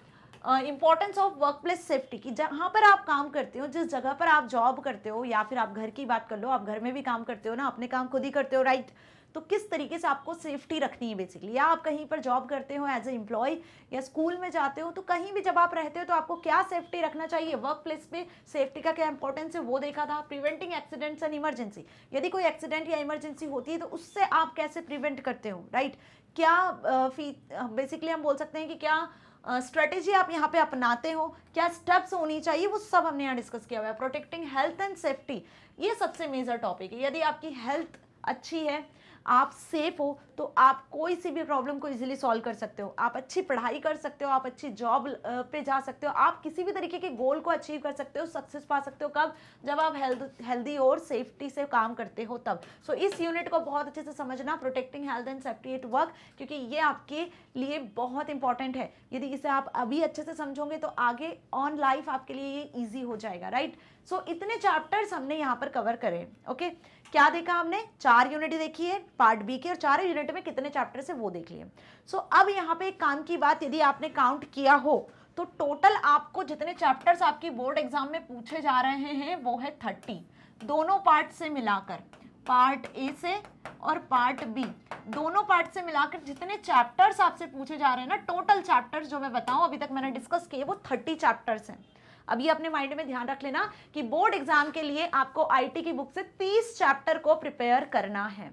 Importance of work place safety की, जहाँ पर आप काम करते हो, जिस जगह पर आप जॉब करते हो या फिर आप घर की बात कर लो, आप घर में भी काम करते हो ना, अपने काम खुद ही करते हो, राइट। तो किस तरीके से आपको सेफ्टी रखनी है बेसिकली, या आप कहीं पर जॉब करते हो एज ए एम्प्लॉय या स्कूल में जाते हो, तो कहीं भी जब आप रहते हो तो आपको क्या सेफ्टी रखना चाहिए, वर्क प्लेस पे सेफ्टी का क्या इंपॉर्टेंस है वो देखा था। प्रिवेंटिंग एक्सीडेंट्स एंड इमरजेंसी, यदि कोई एक्सीडेंट या इमरजेंसी होती है तो उससे आप कैसे प्रिवेंट करते हो, राइट। क्या बेसिकली हम बोल सकते हैं कि क्या स्ट्रेटेजी आप यहाँ पे अपनाते हो, क्या स्टेप्स होनी चाहिए, वो सब हमने यहाँ डिस्कस किया हुआ है। प्रोटेक्टिंग हेल्थ एंड सेफ्टी, ये सबसे मेजर टॉपिक है। यदि आपकी हेल्थ अच्छी है, आप सेफ हो, तो आप कोई सी भी प्रॉब्लम को इजीली सॉल्व कर सकते हो, आप अच्छी पढ़ाई कर सकते हो, आप अच्छी जॉब पे जा सकते हो, आप किसी भी तरीके के गोल को अचीव कर सकते हो, सक्सेस पा सकते हो। कब, जब आप हेल्दी और सेफ्टी से काम करते हो तब। सो इस यूनिट को बहुत अच्छे से समझना, protecting health and safety at work, क्योंकि ये आपके लिए बहुत इंपॉर्टेंट है। यदि इसे आप अभी अच्छे से समझोगे तो आगे ऑन लाइफ आपके लिए ये ईजी हो जाएगा, राइट। सो इतने चैप्टर्स हमने यहाँ पर कवर करे। ओके, क्या देखा हमने, 4 यूनिट देखी है पार्ट बी के, और 4 यूनिट में कितने चैप्टर्स है वो देख लिए। सो अब यहाँ पे एक काम की बात, यदि आपने काउंट किया हो तो टोटल आपको जितने चैप्टर्स आपकी बोर्ड एग्जाम में पूछे जा रहे हैं वो है 30, दोनों पार्ट से मिलाकर, पार्ट ए से और पार्ट बी, दोनों पार्ट से मिलाकर जितने चैप्टर्स आपसे पूछे जा रहे हैं ना, टोटल चैप्टर्स जो मैं बताऊं अभी तक मैंने डिस्कस किए वो 30 चैप्टर्स हैं। अब ये अपने माइंड में ध्यान रख लेना कि बोर्ड एग्जाम के लिए आपको आईटी की बुक से 30 चैप्टर को प्रिपेयर करना है।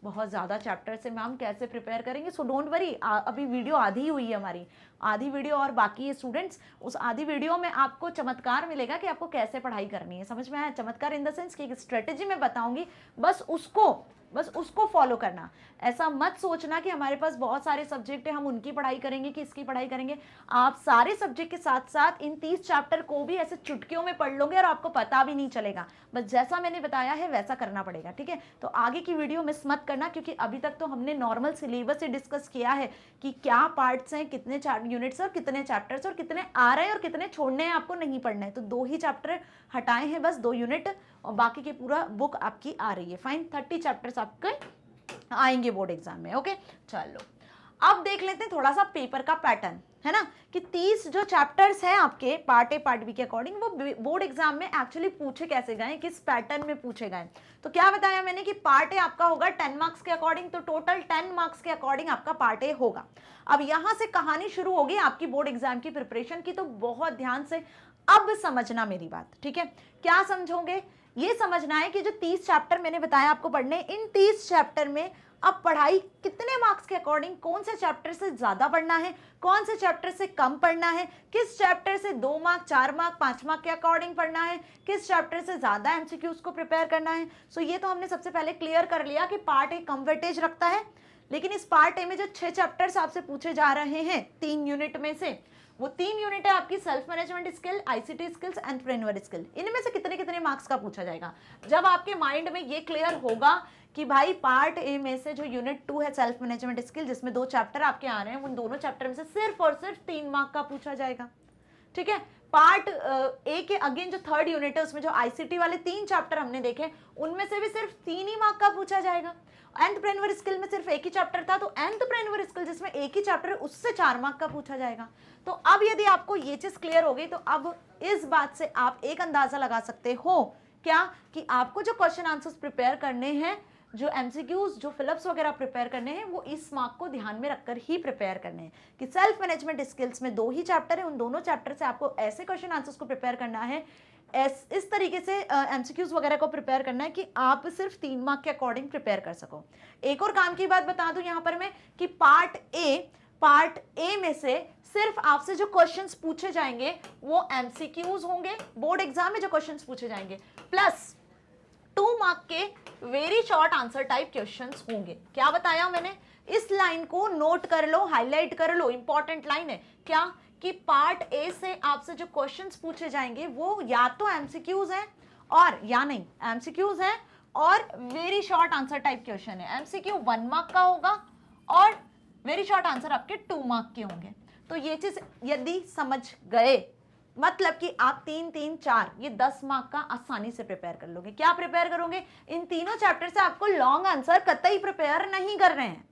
बहुत ज़्यादा चैप्टर से मैम कैसे प्रिपेयर करेंगे, सो डोंट वरी, अभी वीडियो आधी हुई है हमारी, आधी वीडियो और बाकी है स्टूडेंट्स। उस आधी वीडियो में आपको चमत्कार मिलेगा कि आपको कैसे पढ़ाई करनी है, समझ में आया। चमत्कार इन द सेंस कि एक स्ट्रेटेजी मैं बताऊंगी, बस उसको फॉलो करना। ऐसा मत सोचना कि हमारे पास बहुत सारे सब्जेक्ट है, हम उनकी पढ़ाई करेंगे कि इसकी पढ़ाई करेंगे। आप सारे सब्जेक्ट के साथ साथ इन 30 चैप्टर को भी ऐसे चुटकियों में पढ़ लोगे और आपको पता भी नहीं चलेगा। बस जैसा मैंने बताया है वैसा करना पड़ेगा, ठीक है। तो आगे की वीडियो मिस मत करना, क्योंकि अभी तक तो हमने नॉर्मल सिलेबस से डिस्कस किया है कि क्या पार्ट्स हैं, कितने यूनिट्स और कितने चैप्टर्स और कितने आ रहे हैं और कितने छोड़ने हैं, आपको नहीं पढ़ना है। तो 2 ही चैप्टर हटाए हैं, बस 2 यूनिट, और बाकी की पूरा बुक आपकी आ रही है। फाइन, 30 चैप्टर्स आपके आएंगे बोर्ड एग्जाम में। ओके, चलो अब देख लेते हैं थोड़ा सा पेपर का पैटर्न, है ना, कि 30 जो चैप्टर्स हैं आपके पार्ट ए पार्ट बी के अकॉर्डिंग, वो बोर्ड एग्जाम में एक्चुअली पूछे कैसे गए, किस पैटर्न में पूछे गए। तो क्या बताया मैंने कि पार्ट ए आपका होगा 10 मार्क्स के अकॉर्डिंग, तो टोटल 10 मार्क्स के अकॉर्डिंग आपका पार्ट ए होगा। अब यहां से कहानी शुरू होगी आपकी बोर्ड एग्जाम की प्रिपरेशन की, तो बहुत ध्यान से अब समझना मेरी बात, ठीक है। क्या समझोगे, ये समझना है कि जो 30 चैप्टर मैंने बताया आपको पढ़ने, इन 30 चैप्टर में अब पढ़ाई कितने मार्क्स के अकॉर्डिंग, कौन से चैप्टर से ज्यादा पढ़ना है, कौन से चैप्टर से कम पढ़ना है, किस चैप्टर से 2 मार्क 4 मार्क 5 मार्क के अकॉर्डिंग पढ़ना है, किस चैप्टर से ज्यादा एमसीक्यूज को प्रिपेयर करना है। सो ये तो हमने सबसे पहले क्लियर कर लिया कि पार्ट ए कम वेटेज रखता है, लेकिन इस पार्ट ए में जो 6 चैप्टर्स आपसे पूछे जा रहे हैं 3 यूनिट में से, वो 3 यूनिट है आपकी self management skill, ICT skills, entrepreneur skill. इनमें से कितने कितने मार्क्स का पूछा जाएगा? जब आपके माइंड में ये क्लियर होगा कि भाई पार्ट ए में से जो यूनिट 2 है सेल्फ मैनेजमेंट स्किल, जिसमें 2 चैप्टर आपके आ रहे हैं, उन दोनों चैप्टर में से सिर्फ और सिर्फ 3 मार्क का पूछा जाएगा। ठीक है, पार्ट ए के अगेन जो 3rd यूनिट है उसमें जो आईसीटी वाले 3 चैप्टर हमने देखे, उनमें से भी सिर्फ 3 ही मार्क का पूछा जाएगा। एंटरप्रेन्योर स्किल में सिर्फ 1 ही चैप्टर था, तो एंटरप्रेन्योर स्किल जिसमें 1 ही चैप्टर है उससे 4 मार्क का पूछा जाएगा। तो अब यदि आपको ये चीज क्लियर हो गई, तो अब इस बात से आप एक अंदाजा लगा सकते हो क्या, कि आपको जो क्वेश्चन आंसर्स प्रिपेयर करने हैं, जो एमसीक्यूज, जो फिलअप्स वगैरह प्रिपेयर करने हैं, वो इस मार्क को ध्यान में रखकर ही प्रिपेयर करने हैं कि सेल्फ मैनेजमेंट स्किल्स में 2 ही चैप्टर है, उन दोनों चैप्टर से आपको ऐसे क्वेश्चन आंसर्स को प्रिपेयर करना है, इस तरीके से एमसीक्यूज वगैरह को प्रिपेयर करना है कि आप सिर्फ 3 मार्क के अकॉर्डिंग प्रिपेयर कर सको। एक और काम की बात बता दूं यहाँ पर मैं कि पार्ट ए में से सिर्फ आपसे जो क्वेश्चंस पूछे जाएंगे वो एमसीक्यूज होंगे, बोर्ड एग्जाम में जो क्वेश्चंस पूछे जाएंगे, प्लस 2 मार्क के very short answer type questions होंगे। क्या बताया मैंने? इस लाइन को नोट कर लो, हाईलाइट कर लो, इंपॉर्टेंट लाइन है क्या, कि पार्ट ए से आपसे जो क्वेश्चंस पूछे जाएंगे वो या तो एमसीक्यूज हैं और या नहीं एमसीक्यूज हैं और very short answer type question है। एमसीक्यू 1 मार्क का होगा और वेरी शॉर्ट आंसर आपके 2 मार्क के होंगे। तो ये चीज यदि समझ गए, मतलब कि आप 3 3 4 ये 10 मार्क का आसानी से प्रिपेयर कर लोगे। क्या प्रिपेयर करोगे? इन तीनों चैप्टर से आपको लॉन्ग आंसर कतई प्रिपेयर नहीं कर रहे हैं,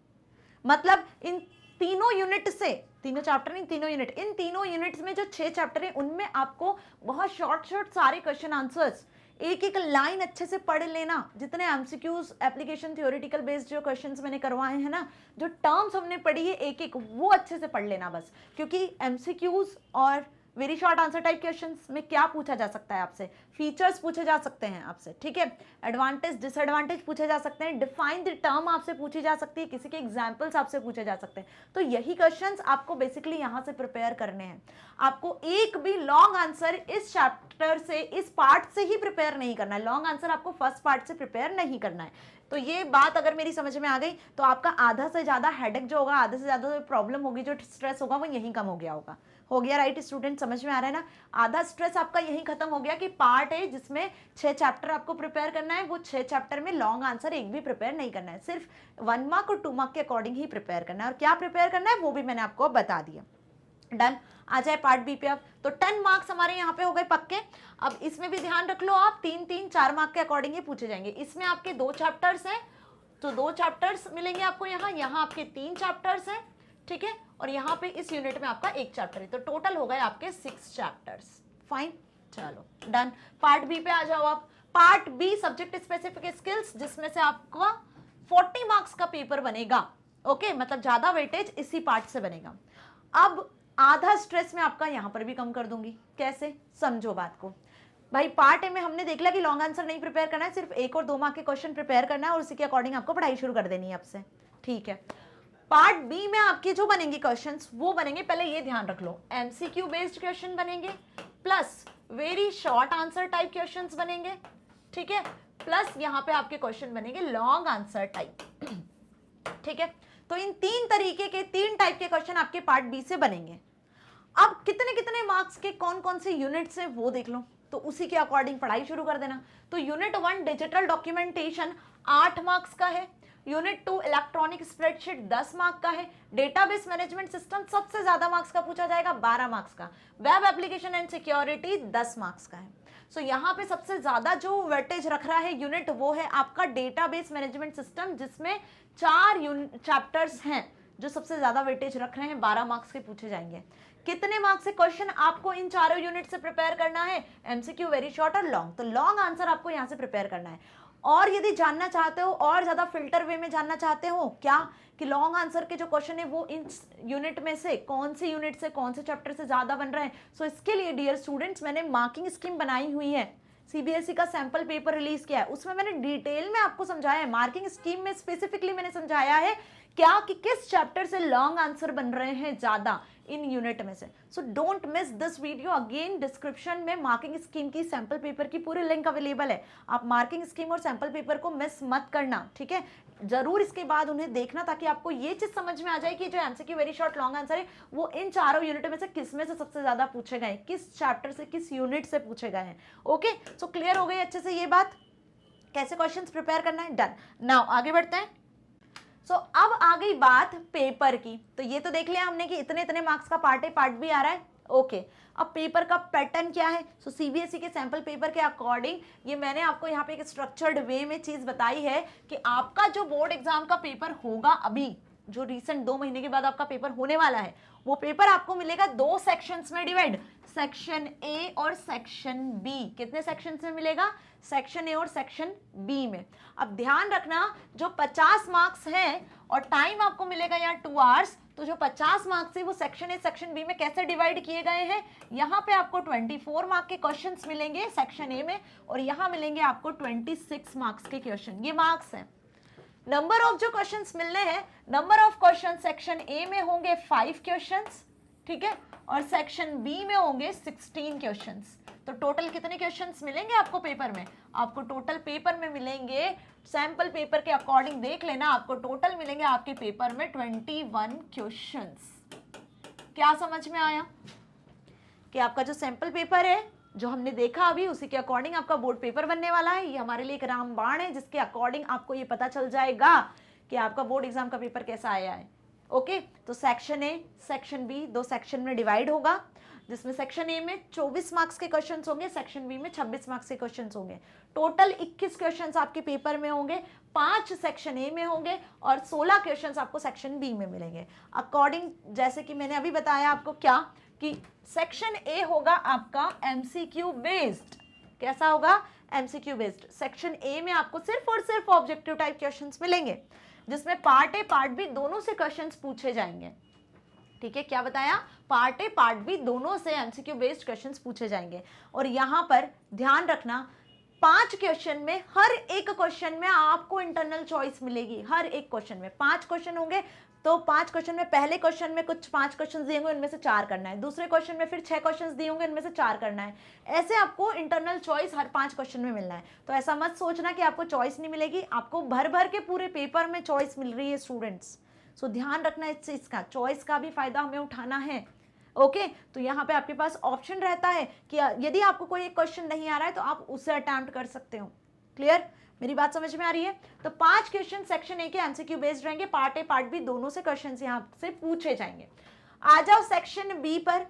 मतलब इन तीनों यूनिट से, तीनों चैप्टर नहीं तीनों यूनिट, इन तीनों यूनिट्स में जो 6 चैप्टर है उनमें आपको बहुत शॉर्ट सारे क्वेश्चन आंसर्स, एक एक लाइन अच्छे से पढ़ लेना। जितने एमसीक्यूज, एप्लीकेशन थ्योरेटिकल बेस्ड जो क्वेश्चंस मैंने करवाए हैं ना, जो टर्म्स हमने पढ़ी है एक एक, वो अच्छे से पढ़ लेना बस, क्योंकि एमसीक्यूज और very short answer type questions में क्या पूछा जा सकता है आपसे? फीचर्स पूछे जा सकते हैं आपसे, ठीक है, एडवांटेज डिसएडवांटेज पूछे जा सकते हैं, डिफाइन द टर्म आपसे पूछी जा सकती है, किसी के एग्जांपल्स आपसे पूछे जा सकते हैं। तो यही क्वेश्चंस आपको बेसिकली यहाँ से प्रिपेयर करने हैं। आपको एक भी लॉन्ग आंसर इस चैप्टर से, इस पार्ट से ही प्रिपेयर नहीं करना है। लॉन्ग आंसर आपको फर्स्ट पार्ट से प्रिपेयर नहीं करना है। तो ये बात अगर मेरी समझ में आ गई तो आपका आधा से ज्यादा हेडेक जो होगा, आधे से ज्यादा जो प्रॉब्लम होगी, जो स्ट्रेस होगा, वो यहीं कम हो गया होगा। हो गया राइट स्टूडेंट? समझ में आ रहा है ना? आधा स्ट्रेस आपका यहीं खत्म हो गया कि पार्ट है जिसमें 6 चैप्टर आपको प्रिपेयर करना है, वो 6 चैप्टर में लॉन्ग आंसर एक भी प्रिपेयर नहीं करना है, सिर्फ 1 मार्क और 2 मार्क के अकॉर्डिंग ही प्रिपेयर करना है। और क्या प्रिपेयर करना है वो भी मैंने आपको बता दिया। डन। आ जाए पार्ट बी पे। अब तो 10 मार्क्स हमारे यहाँ पे हो गए पक्के। अब इसमें भी ध्यान रख लो आप, 3 3 4 मार्क के अकॉर्डिंग ही पूछे जाएंगे। इसमें आपके 2 चैप्टर्स हैं, तो 2 चैप्टर्स मिलेंगे आपको यहाँ आपके 3 चैप्टर्स हैं, ठीक है, और यहाँ पे इस यूनिट में आपका 1 चैप्टर है, तो टोटल हो गए आपके 6 चैप्टर्स। फाइन, चलो डन। पार्ट बी पे आ जाओ आप। Part B subject specific skills, जिसमें से आपका 40 मार्क्स का पेपर बनेगा। ओके, मतलब ज्यादा वेटेज इसी पार्ट से बनेगा। अब आधा स्ट्रेस मैं आपका यहां पर भी कम कर दूंगी। कैसे? समझो बात को। भाई पार्ट ए में हमने देख लिया कि लॉन्ग आंसर नहीं प्रिपेयर करना है, सिर्फ 1 और 2 मार्क के क्वेश्चन प्रिपेयर करना है और उसी के अकॉर्डिंग आपको पढ़ाई शुरू कर देनी है आपसे, ठीक है। पार्ट बी में आपके जो बनेंगे क्वेश्चंस वो बनेंगे, पहले ये ध्यान रख लो, एमसीक्यू बेस्ड क्वेश्चन बनेंगे, plus very short answer type questions बनेंगे, ठीक है, प्लस यहाँ पे आपके क्वेश्चन बनेंगे लॉन्ग आंसर टाइप, ठीक है। तो इन 3 तरीके के 3 टाइप के क्वेश्चन आपके पार्ट बी से बनेंगे। अब कितने कितने मार्क्स के कौन कौन से यूनिट्स हैं वो देख लो, तो उसी के अकॉर्डिंग पढ़ाई शुरू कर देना। तो यूनिट 1 डिजिटल डॉक्यूमेंटेशन 8 मार्क्स का है, यूनिट 2 इलेक्ट्रॉनिक स्प्रेडशीट 10 मार्क का है, डेटाबेस मैनेजमेंट सिस्टम सबसे ज्यादा मार्क्स का पूछा जाएगा 12 मार्क्स का, web application and security 10 marks का है। सो यहाँ पे सबसे ज्यादा जो वेटेज रख रहा है यूनिट वो है आपका डेटाबेस मैनेजमेंट सिस्टम, जिसमें 4 चैप्टर्स हैं जो सबसे ज्यादा वेटेज रख रहे हैं, 12 मार्क्स के पूछे जाएंगे। कितने मार्क्स से क्वेश्चन आपको इन चारों यूनिट से प्रिपेयर करना है? एमसीक्यू, वेरी शॉर्ट और लॉन्ग। तो लॉन्ग आंसर आपको यहाँ से प्रिपेयर करना है। और यदि जानना चाहते हो और ज्यादा फिल्टर वे में जानना चाहते हो क्या, कि लॉन्ग आंसर के जो क्वेश्चन है वो इन यूनिट में से कौन सी यूनिट से, कौन से चैप्टर से ज्यादा बन रहे हैं, सो इसके लिए डियर स्टूडेंट्स मैंने मार्किंग स्कीम बनाई हुई है। सीबीएसई का सैंपल पेपर रिलीज किया है, उसमें मैंने डिटेल में आपको समझाया है। मार्किंग स्कीम में स्पेसिफिकली मैंने समझाया है क्या कि किस चैप्टर से लॉन्ग आंसर बन रहे हैं ज्यादा इन यूनिट में से। So don't miss this video. Again description में मार्किंग स्कीम की सैंपल पेपर की पूरी लिंक अवेलेबल है, आप मार्किंग स्कीम और सैंपल पेपर को मिस मत करना, ठीक है। जरूर इसके बाद उन्हें देखना ताकि आपको ये चीज समझ में आ जाए कि जो MCQ very short long answer है वो इन चारों यूनिट में से किस में से सबसे ज्यादा पूछे गए, किस चैप्टर से किस यूनिट से पूछे गए हैं। ओके, सो क्लियर हो गई अच्छे से ये बात, कैसे क्वेश्चंस प्रिपेयर करना है। डन। नाउ आगे बढ़ते हैं। सो अब आ गई बात पेपर की। तो ये तो देख लिया हमने कि इतने इतने मार्क्स का पार्ट ए पार्ट बी आ रहा है। ओके, अब पेपर का पैटर्न क्या है। सो सीबीएसई के सैंपल पेपर के अकॉर्डिंग ये मैंने आपको यहाँ पे एक स्ट्रक्चर्ड वे में चीज बताई है कि आपका जो बोर्ड एग्जाम का पेपर होगा, अभी जो रिसेंट 2 महीने के बाद आपका पेपर होने वाला है, वो पेपर आपको मिलेगा 2 सेक्शंस में डिवाइड, सेक्शन ए और सेक्शन बी। कितने सेक्शंस में मिलेगा, सेक्शन ए और सेक्शन बी में। अब ध्यान रखना जो 50 मार्क्स हैं और टाइम आपको मिलेगा यहाँ 2 आवर्स, तो जो 50 मार्क्स है वो सेक्शन ए सेक्शन बी में कैसे डिवाइड किए गए हैं, यहाँ पे आपको 24 मार्क के क्वेश्चंस मिलेंगे सेक्शन ए में और यहाँ मिलेंगे आपको 26 मार्क्स के क्वेश्चन। ये मार्क्स हैं। नंबर ऑफ जो क्वेश्चंस मिलने हैं, number of question section A में होंगे 5 क्वेश्चंस, ठीक है, और सेक्शन बी में होंगे 16 क्वेश्चंस। तो टोटल कितने क्वेश्चंस मिलेंगे आपको पेपर में, आपको टोटल पेपर में मिलेंगे, सैंपल पेपर के अकॉर्डिंग देख लेना, आपको टोटल मिलेंगे आपके पेपर में 21 क्वेश्चंस। क्या समझ में आया कि आपका जो सैंपल पेपर है जो हमने देखा अभी, उसी के अकॉर्डिंग आपका बोर्ड पेपर बनने वाला है। ये हमारे लिए एक रामबाण है जिसके अकॉर्डिंग आपको ये पता चल जाएगा कि आपका बोर्ड एग्जाम का पेपर कैसा आया है। ओके, तो section A section B 2 section में डिवाइड होगा, जिसमें सेक्शन ए में 24 मार्क्स के क्वेश्चंस होंगे, सेक्शन बी में 26 मार्क्स के क्वेश्चंस होंगे। टोटल 21 क्वेश्चंस आपके पेपर में होंगे, 5 सेक्शन ए में होंगे और 16 क्वेश्चंस आपको सेक्शन बी में मिलेंगे। अकॉर्डिंग जैसे कि मैंने अभी बताया आपको क्या कि सेक्शन ए होगा आपका एमसीक्यू बेस्ड। कैसा होगा, एमसीक्यू बेस्ड। सेक्शन ए में आपको सिर्फ और सिर्फ ऑब्जेक्टिव टाइप क्वेश्चंस मिलेंगे, जिसमें पार्ट ए पार्ट बी दोनों से क्वेश्चंस पूछे जाएंगे, ठीक है। क्या बताया, पार्ट ए पार्ट बी दोनों से एमसीक्यू बेस्ड क्वेश्चंस पूछे जाएंगे। और यहां पर ध्यान रखना 5 क्वेश्चन में, हर एक क्वेश्चन में आपको इंटरनल चॉइस मिलेगी। हर एक क्वेश्चन में 5 क्वेश्चन होंगे, तो 5 क्वेश्चन में पहले क्वेश्चन में कुछ 5 क्वेश्चन दिए होंगे, इनमें से 4 करना है। दूसरे क्वेश्चन में फिर 6 क्वेश्चन दिए होंगे, इनमें से 4 करना है। ऐसे आपको इंटरनल चॉइस हर 5 क्वेश्चन में मिलना है। तो ऐसा मत सोचना कि आपको चॉइस नहीं मिलेगी, आपको भर भर के पूरे पेपर में चॉइस मिल रही है स्टूडेंट्स। सो ध्यान रखना इस चीज का, चॉइस का भी फायदा हमें उठाना है। ओके, तो यहाँ पे आपके पास ऑप्शन रहता है कि यदि आपको कोई एक क्वेश्चन नहीं आ रहा है तो आप उसे अटेम्प्ट कर सकते हो। क्लियर, मेरी बात समझ में आ रही है। तो 5 क्वेश्चन सेक्शन ए के एमसीक्यू बेस्ड रहेंगे, पार्ट ए पार्ट बी दोनों से क्वेश्चन यहाँ से पूछे जाएंगे। आ जाओ सेक्शन बी पर।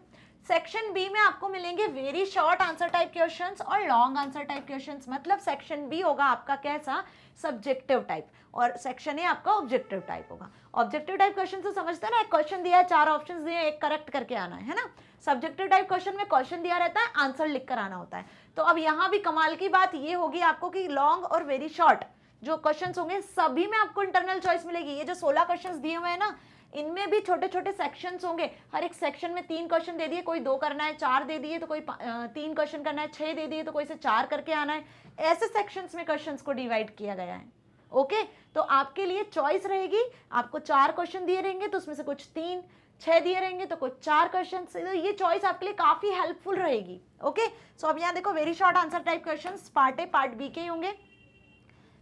सेक्शन बी में आपको मिलेंगे very short answer type questions और लॉन्ग आंसर टाइप क्वेश्चंस। मतलब सेक्शन बी होगा आपका कैसा, सब्जेक्टिव टाइप, और सेक्शन ए आपका ऑब्जेक्टिव टाइप होगा। ऑब्जेक्टिव टाइप क्वेश्चन से समझते हैं ना, एक क्वेश्चन दिया है, 4 ऑप्शंस दिए, एक करेक्ट करके आना है ना। सब्जेक्टिव टाइप क्वेश्चन में क्वेश्चन दिया रहता है, आंसर लिख कर आना होता है। तो अब यहाँ भी कमाल की बात ये होगी आपको कि लॉन्ग और वेरी शॉर्ट जो क्वेश्चंस होंगे सभी में आपको इंटरनल चॉइस मिलेगी। ये जो 16 क्वेश्चंस दिए हुए हैं ना, इनमें भी छोटे छोटे सेक्शंस होंगे। हर एक सेक्शन में 3 क्वेश्चन दे दिए, कोई 2 करना है, 4 दे दिए तो कोई 3 क्वेश्चन करना है, 6 दे दिए तो कोई से 4 करके आना है। ऐसे सेक्शंस में क्वेश्चंस को डिवाइड किया गया है। ओके, तो आपके लिए चॉइस रहेगी, आपको 4 क्वेश्चन दिए रहेंगे तो उसमें से कुछ 3, 6 दिए रहेंगे तो कुछ 4 क्वेश्चन। तो ये चॉइस आपके लिए काफी हेल्पफुल रहेगी। ओके, सो अब यहाँ देखो very short answer type questions part A part B के ही होंगे।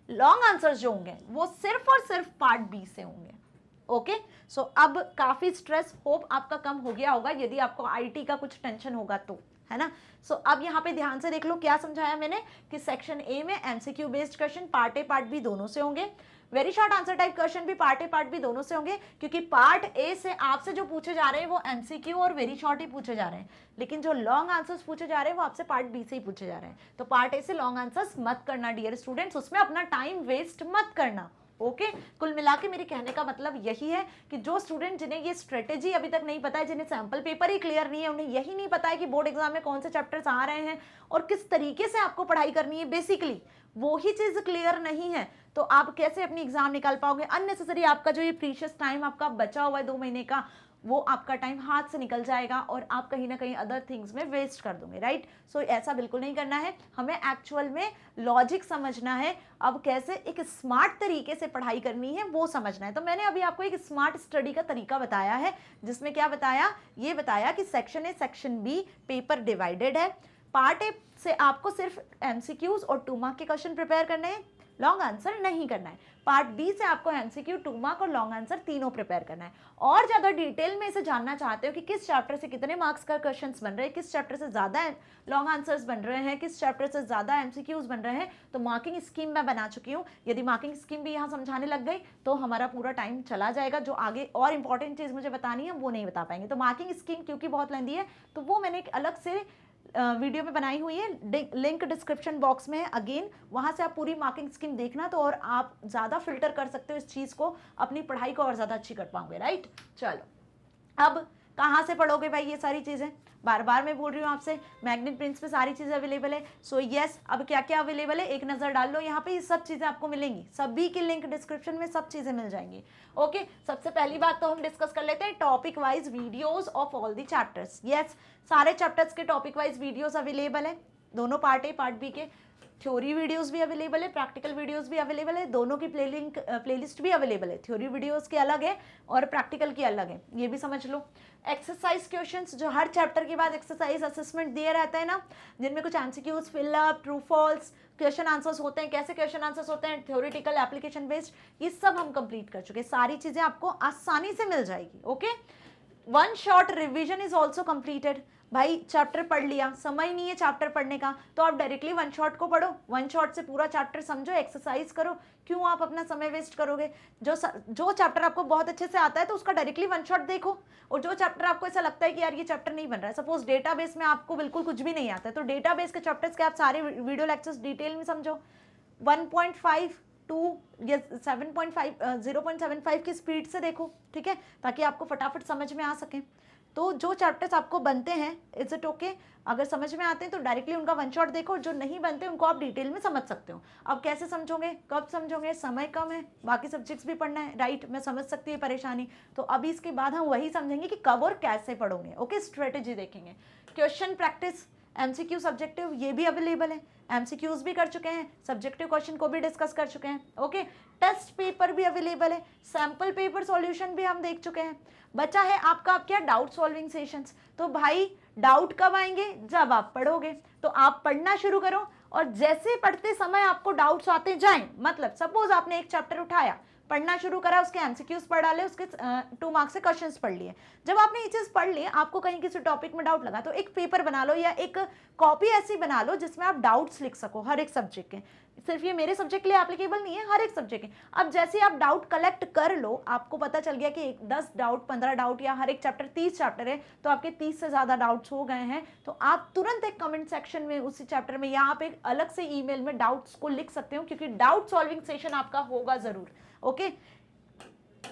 लॉन्ग आंसर्स जो होंगे वो सिर्फ और सिर्फ पार्ट बी से होंगे। ओके, सो अब काफी स्ट्रेस होप आपका कम हो गया होगा, यदि आपको आईटी का कुछ टेंशन होगा तो, है ना। सो अब यहाँ पे ध्यान से देख लो क्या समझाया मैंने कि सेक्शन ए में MCQ based question part A part B दोनों से होंगे, very short answer type question भी पार्ट ए पार्ट बी दोनों से होंगे, क्योंकि पार्ट ए से आपसे जो पूछे जा रहे हैं वो एमसीक्यू और वेरी शॉर्ट ही पूछे जा रहे हैं, लेकिन जो लॉन्ग आंसर्स पूछे जा रहे हैं वो आपसे पार्ट बी से ही पूछे जा रहे हैं। तो पार्ट ए से लॉन्ग आंसर्स मत करना डियर स्टूडेंट्स, उसमें अपना टाइम वेस्ट मत करना। ओके, कुल मिला के मेरे कहने का मतलब यही है कि जो स्टूडेंट जिन्हें ये स्ट्रेटेजी अभी तक नहीं पता है, जिन्हें सैंपल पेपर ही क्लियर नहीं है, उन्हें यही नहीं पता है कि बोर्ड एग्जाम में कौन से चैप्टर्स आ रहे हैं और किस तरीके से आपको पढ़ाई करनी है, बेसिकली वो ही चीज क्लियर नहीं है, तो आप कैसे अपनी एग्जाम निकाल पाओगे। अननेसेसरी आपका जो ये प्रीशियस टाइम आपका बचा हुआ है 2 महीने का, वो आपका टाइम हाथ से निकल जाएगा और आप कहीं ना कहीं अदर थिंग्स में वेस्ट कर दोगे, राइट। सो ऐसा बिल्कुल नहीं करना है, हमें एक्चुअल में लॉजिक समझना है, अब कैसे एक स्मार्ट तरीके से पढ़ाई करनी है वो समझना है। तो मैंने अभी आपको एक स्मार्ट स्टडी का तरीका बताया है, जिसमें क्या बताया, ये बताया कि section A section B paper divided है। पार्ट ए से आपको सिर्फ एमसीक्यूज और 2 मार्क के क्वेश्चन प्रिपेयर करने हैं, लॉन्ग आंसर नहीं करना है। पार्ट बी से आपको एमसीक्यू, 2 मार्क और लॉन्ग आंसर तीनों प्रिपेयर करना है। और ज़्यादा डिटेल में इसे जानना चाहते हो कि किस चैप्टर से कितने मार्क्स का क्वेश्चंस बन रहे हैं, किस चैप्टर से ज़्यादा लॉन्ग आंसर्स बन रहे हैं, किस चैप्टर से ज़्यादा एमसीक्यूज बन रहे हैं, तो मार्किंग स्कीम मैं बना चुकी हूँ। यदि मार्किंग स्कीम भी यहाँ समझाने लग गई तो हमारा पूरा टाइम चला जाएगा, जो आगे और इंपॉर्टेंट चीज़ मुझे बतानी है वो नहीं बता पाएंगे। तो मार्किंग स्कीम क्योंकि बहुत लेंदी है तो वो मैंने एक अलग से वीडियो में बनाई हुई है, लिंक डिस्क्रिप्शन बॉक्स में है, अगेन वहां से आप पूरी मार्किंग स्कीम देखना, तो और आप ज़्यादा फिल्टर कर सकते हो इस चीज़ को, अपनी पढ़ाई को और ज़्यादा अच्छी कर पाओगे, राइट। चलो अब कहाँ से पढ़ोगे भाई ये सारी चीज़ें, बार बार मैं बोल रही हूँ आपसे, मैग्नेट प्रिंट्स पे सारी चीज़ें अवेलेबल है। सो यस, अब क्या क्या अवेलेबल है एक नज़र डाल लो, यहाँ पे ये सब चीज़ें आपको मिलेंगी, सभी की लिंक डिस्क्रिप्शन में सब चीज़ें मिल जाएंगी। ओके, सबसे पहली बात तो हम डिस्कस कर लेते हैं topic wise videos of all the chapters. Yes, सारे चैप्टर्स के टॉपिक वाइज वीडियोस अवेलेबल है, दोनों पार्ट ए पार्ट बी के। थ्योरी वीडियोस भी अवेलेबल है, प्रैक्टिकल वीडियोस भी अवेलेबल है, दोनों की प्लेलिस्ट भी अवेलेबल है। थ्योरी वीडियोस की अलग है और प्रैक्टिकल की अलग है, ये भी समझ लो। एक्सरसाइज क्वेश्चंस, जो हर चैप्टर के बाद एक्सरसाइज असेसमेंट दिए रहते हैं ना, जिनमें कुछ MCQs, fill up, true false, question answers होते हैं, कैसे क्वेश्चन आंसर्स होते हैं, थ्योरेटिकल, एप्लीकेशन बेस्ड, ये सब हम कंप्लीट कर चुके हैं, सारी चीजें आपको आसानी से मिल जाएगी। Okay, 1 shot revision is also completed. भाई चैप्टर पढ़ लिया, समय नहीं है चैप्टर पढ़ने का, तो आप डायरेक्टली 1 शॉट को पढ़ो, 1 शॉट से पूरा चैप्टर समझो, एक्सरसाइज करो, क्यों आप अपना समय वेस्ट करोगे। जो चैप्टर आपको बहुत अच्छे से आता है तो उसका डायरेक्टली 1 शॉट देखो, और जो चैप्टर आपको ऐसा लगता है कि यार ये चैप्टर नहीं बन रहा है, सपोज डेटाबेस में आपको बिल्कुल कुछ भी नहीं आता है, तो डेटाबेस के चैप्टर्स के आप सारे वीडियो लेक्चर्स डिटेल में समझो, 1.5 2 या 7.5 0.75 की स्पीड से देखो, ठीक है, ताकि आपको फटाफट समझ में आ सके। तो जो चैप्टर्स आपको बनते हैं, इज इट ओके, अगर समझ में आते हैं तो डायरेक्टली उनका 1 शॉट देखो, जो नहीं बनते उनको आप डिटेल में समझ सकते हो। अब कैसे समझोगे, कब समझोगे, समय कम है, बाकी सब्जेक्ट्स भी पढ़ना है, राइट, मैं समझ सकती हूँ परेशानी। तो अभी इसके बाद हम वही समझेंगे कि कब और कैसे पढ़ोगे। ओके, स्ट्रेटेजी देखेंगे। क्वेश्चन प्रैक्टिस, एमसीक्यू सब्जेक्टिव, ये भी अवेलेबल है, एमसीक्यूज भी कर चुके हैं, सब्जेक्टिव क्वेश्चन को भी डिस्कस कर चुके हैं। ओके, टेस्ट पेपर भी अवेलेबल है, सैंपल पेपर सॉल्यूशन भी हम देख चुके हैं। बचा है आपका क्या, डाउट सॉल्विंग सेशंस। तो भाई डाउट कब आएंगे, जब आप पढ़ोगे, तो आप पढ़ना शुरू करो, और जैसे पढ़ते समय आपको डाउट्स आते जाएं, मतलब सपोज आपने एक चैप्टर उठाया, पढ़ना शुरू करा, उसके एमसीक्यूज पढ़ डाले, उसके 2 मार्क्स से क्वेश्चंस पढ़ लिए। जब आपने ये चीज पढ़ ली, आपको कहीं किसी टॉपिक में डाउट लगा, तो एक पेपर बना लो या एक कॉपी ऐसी बना लो जिसमें आप डाउट्स लिख सको हर एक सब्जेक्ट के। सिर्फ ये मेरे सब्जेक्ट के लिए एप्लीकेबल नहीं है, हर एक सब्जेक्ट के। अब जैसे आप डाउट कलेक्ट कर लो, आपको पता चल गया कि 10 डाउट, 15 डाउट, या हर एक चैप्टर 30 चैप्टर है, तो आपके 30 से ज्यादा डाउट्स हो गए हैं, तो आप तुरंत एक कमेंट सेक्शन में उसी चैप्टर में, या आप एक अलग से ईमेल में डाउट्स को लिख सकते हो, क्योंकि डाउट सॉल्विंग सेशन आपका होगा जरूर। ओके,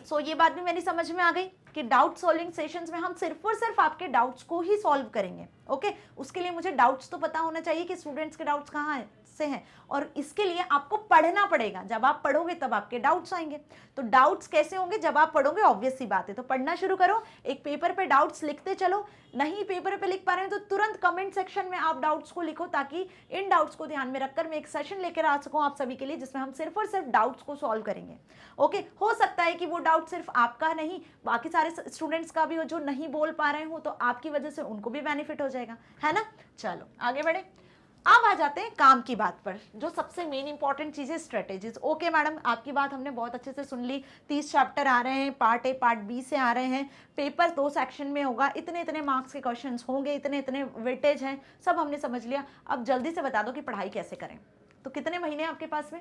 सो ये बात भी मेरी समझ में आ गई कि डाउट सॉल्विंग सेशंस में हम सिर्फ और सिर्फ आपके डाउट्स को ही सॉल्व करेंगे। ओके, उसके लिए मुझे डाउट्स तो पता होना चाहिए कि स्टूडेंट्स के डाउट्स कहाँ से हैं, और इसके लिए आपको पढ़ना पड़ेगा। जब आप पढ़ोगे तब आपके डाउट्स आएंगे। तो डाउट्स कैसे होंगे, जब आप पढ़ोगे, ऑब्वियस सी बात है। तो पढ़ना शुरू करो, एक पेपर पे डाउट्स लिखते चलो, नहीं पेपर पे लिख पा रहे हैं तो तुरंत कमेंट सेक्शन में आप डाउट्स को लिखो, ताकि इन डाउट्स को ध्यान में रखकर मैं एक सेशन लेकर आ सकूं आप सभी के लिए, जिसमें हम सिर्फ और सिर्फ डाउट्स को सॉल्व करेंगे। ओके, हो सकता है कि वो डाउट सिर्फ आपका नहीं, बाकी सारे स्टूडेंट्स का भी हो, जो नहीं बोल पा रहे हो, तो आपकी वजह से उनको भी बेनिफिट हो जाएगा, है ना। चलो आगे बढ़े, अब आ जाते हैं काम की बात पर, जो सबसे मेन इंपॉर्टेंट चीज है, स्ट्रेटेजीज। ओके मैडम, आपकी बात हमने बहुत अच्छे से सुन ली, 30 चैप्टर आ रहे हैं, पार्ट ए पार्ट बी से आ रहे हैं, पेपर 2 सेक्शन में होगा, इतने इतने मार्क्स के क्वेश्चंस होंगे, इतने इतने वेटेज हैं, सब हमने समझ लिया। अब जल्दी से बता दो कि पढ़ाई कैसे करें। तो कितने महीने आपके पास में,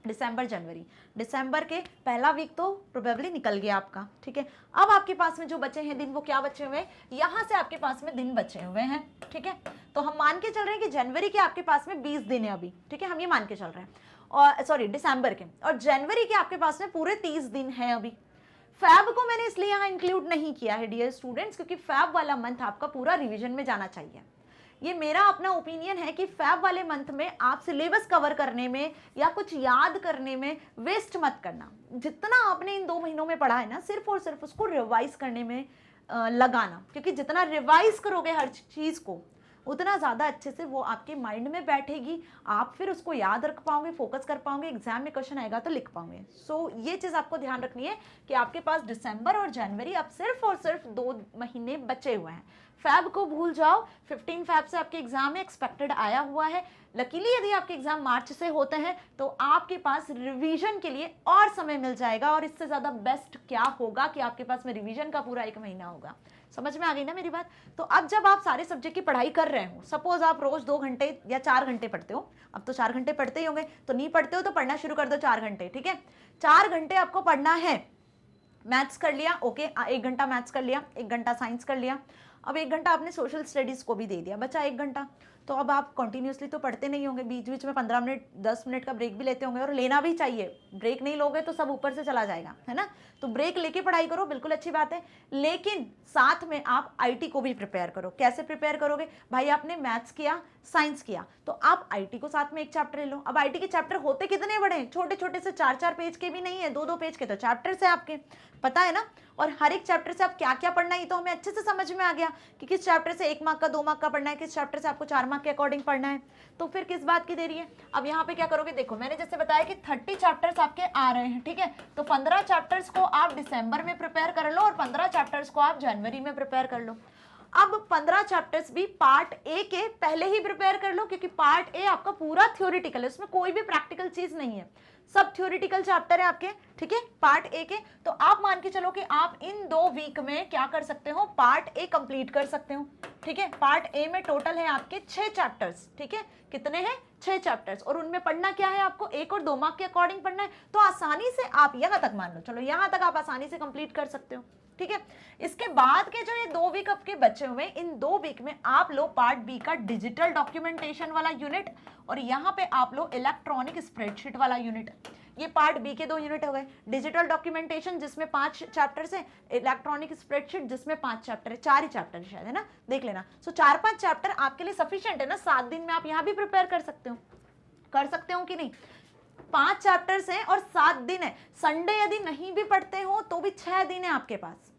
दिसंबर जनवरी, दिसंबर के पहला वीक तो प्रोबेबली निकल गया आपका, ठीक है। अब आपके पास में जो बचे हैं दिन, वो क्या बचे हुए हैं, यहाँ से आपके पास में दिन बचे हुए हैं, ठीक है। तो हम मान के चल रहे हैं कि जनवरी के आपके पास में 20 दिन है अभी, ठीक है, हम ये मान के चल रहे हैं, और सॉरी दिसंबर के, और जनवरी के आपके पास में पूरे 30 दिन है अभी। फैब को मैंने इसलिए यहाँ इंक्लूड नहीं किया है डियर स्टूडेंट्स, क्योंकि फैब वाला मंथ आपका पूरा रिविजन में जाना चाहिए। ये मेरा अपना ओपिनियन है कि फैब वाले मंथ में आप सिलेबस कवर करने में या कुछ याद करने में वेस्ट मत करना। जितना आपने इन 2 महीनों में पढ़ा है ना, सिर्फ और सिर्फ उसको रिवाइज करने में लगाना, क्योंकि जितना रिवाइज करोगे हर चीज को उतना ज़्यादा अच्छे से वो आपके माइंड में बैठेगी, आप फिर उसको याद रख पाओगे, फोकस कर पाओगे, एग्जाम में क्वेश्चन आएगा तो लिख पाओगे। सो ये चीज़ आपको ध्यान रखनी है कि आपके पास दिसंबर और जनवरी अब सिर्फ और सिर्फ 2 महीने बचे हुए हैं। फैब को भूल जाओ, 15 फैब से आपके एग्जाम में एक्सपेक्टेड आया हुआ है। लकीली यदि आपके एग्जाम मार्च से होते हैं तो आपके पास रिवीजन के लिए और समय मिल जाएगा, और इससे ज़्यादा बेस्ट क्या होगा कि आपके पास में रिवीजन का पूरा 1 महीना होगा। समझ में आ गई ना मेरी बात? तो अब जब आप सारे सब्जेक्ट की पढ़ाई कर रहे हो, सपोज आप रोज 2 घंटे या 4 घंटे पढ़ते हो, अब तो 4 घंटे पढ़ते ही होंगे, तो नहीं पढ़ते हो तो पढ़ना शुरू कर दो 4 घंटे, ठीक है? 4 घंटे आपको पढ़ना है। मैथ्स कर लिया, ओके, 1 घंटा मैथ्स कर लिया, 1 घंटा साइंस कर लिया, अब 1 घंटा आपने सोशल स्टडीज को भी दे दिया, बचा 1 घंटा। तो अब आप कंटिन्यूसली तो पढ़ते नहीं होंगे, बीच बीच में 15 मिनट 10 मिनट का ब्रेक भी लेते होंगे, और लेना भी चाहिए। ब्रेक नहीं लोगे तो सब ऊपर से चला जाएगा, है ना? तो ब्रेक लेके पढ़ाई करो, बिल्कुल अच्छी बात है, लेकिन साथ में आप आईटी को भी प्रिपेयर करो। कैसे प्रिपेयर करोगे भाई? आपने मैथ्स किया, साइंस किया, तो आप आईटी को साथ में एक चैप्टर ले लो। अब आईटी के चैप्टर होते कितने बड़े, छोटे छोटे से, 4-4 पेज के भी नहीं है, 2-2 पेज के तो चैप्टर्स है आपके, पता है ना? और हर एक चैप्टर से आप क्या क्या पढ़ना है ये तो हमें अच्छे से समझ में आ गया कि किस चैप्टर से 1 मार्क का 2 मार्क का पढ़ना है, किस चैप्टर से आपको 4 मार्क के अकॉर्डिंग पढ़ना है। तो फिर किस बात की देरी है? अब यहाँ पे क्या करोगे? देखो, मैंने जैसे बताया कि 30 चैप्टर्स आपके आ रहे हैं, ठीक है? तो 15 चैप्टर्स को आप दिसंबर में प्रिपेयर कर लो और 15 चैप्टर्स को आप जनवरी में प्रिपेयर कर लो। अब 15 चैप्टर्स भी पार्ट ए के पहले ही प्रिपेयर कर लो, क्योंकि पार्ट ए आपका पूरा थ्योरेटिकल है, उसमें कोई भी प्रैक्टिकल चीज नहीं है, सब थ्योरेटिकल चैप्टर है आपके, ठीक है, पार्ट ए के। तो आप मान के चलो कि आप इन 2 वीक में क्या कर सकते हो? पार्ट ए कंप्लीट कर सकते हो, ठीक है? पार्ट ए में टोटल है आपके 6 चैप्टर्स, ठीक है? कितने हैं? 6 चैप्टर्स, और उनमें पढ़ना क्या है आपको? 1 और 2 मार्क के अकॉर्डिंग पढ़ना है। तो आसानी से आप यहां तक मान लो, चलो यहां तक आप आसानी से कंप्लीट कर सकते हो, ठीक है? इसके बाद के जो ये 2 वीक आपके बचे हुए, इन 2 वीक में आप लो पार्ट बी का डिजिटल डॉक्यूमेंटेशन वाला यूनिट, और यहाँ पे आप लो इलेक्ट्रॉनिक स्प्रेडशीट वाला यूनिट। ये पार्ट बी के 2 यूनिट हो गए, डिजिटल डॉक्यूमेंटेशन जिसमें 5 चैप्टर्स है, इलेक्ट्रॉनिक स्प्रेडशीट जिसमें 5 चैप्टर है, 4 ही चैप्टर शायद, है ना? देख लेना। सो 4-5 चैप्टर आपके लिए सफिशिएंट है ना? 7 दिन में आप यहाँ भी प्रिपेयर कर सकते हो कि नहीं? 5 चैप्टर्स हैं और 7 दिन है। संडे यदि नहीं भी पढ़ते हो तो भी 6 दिन है आपके पास।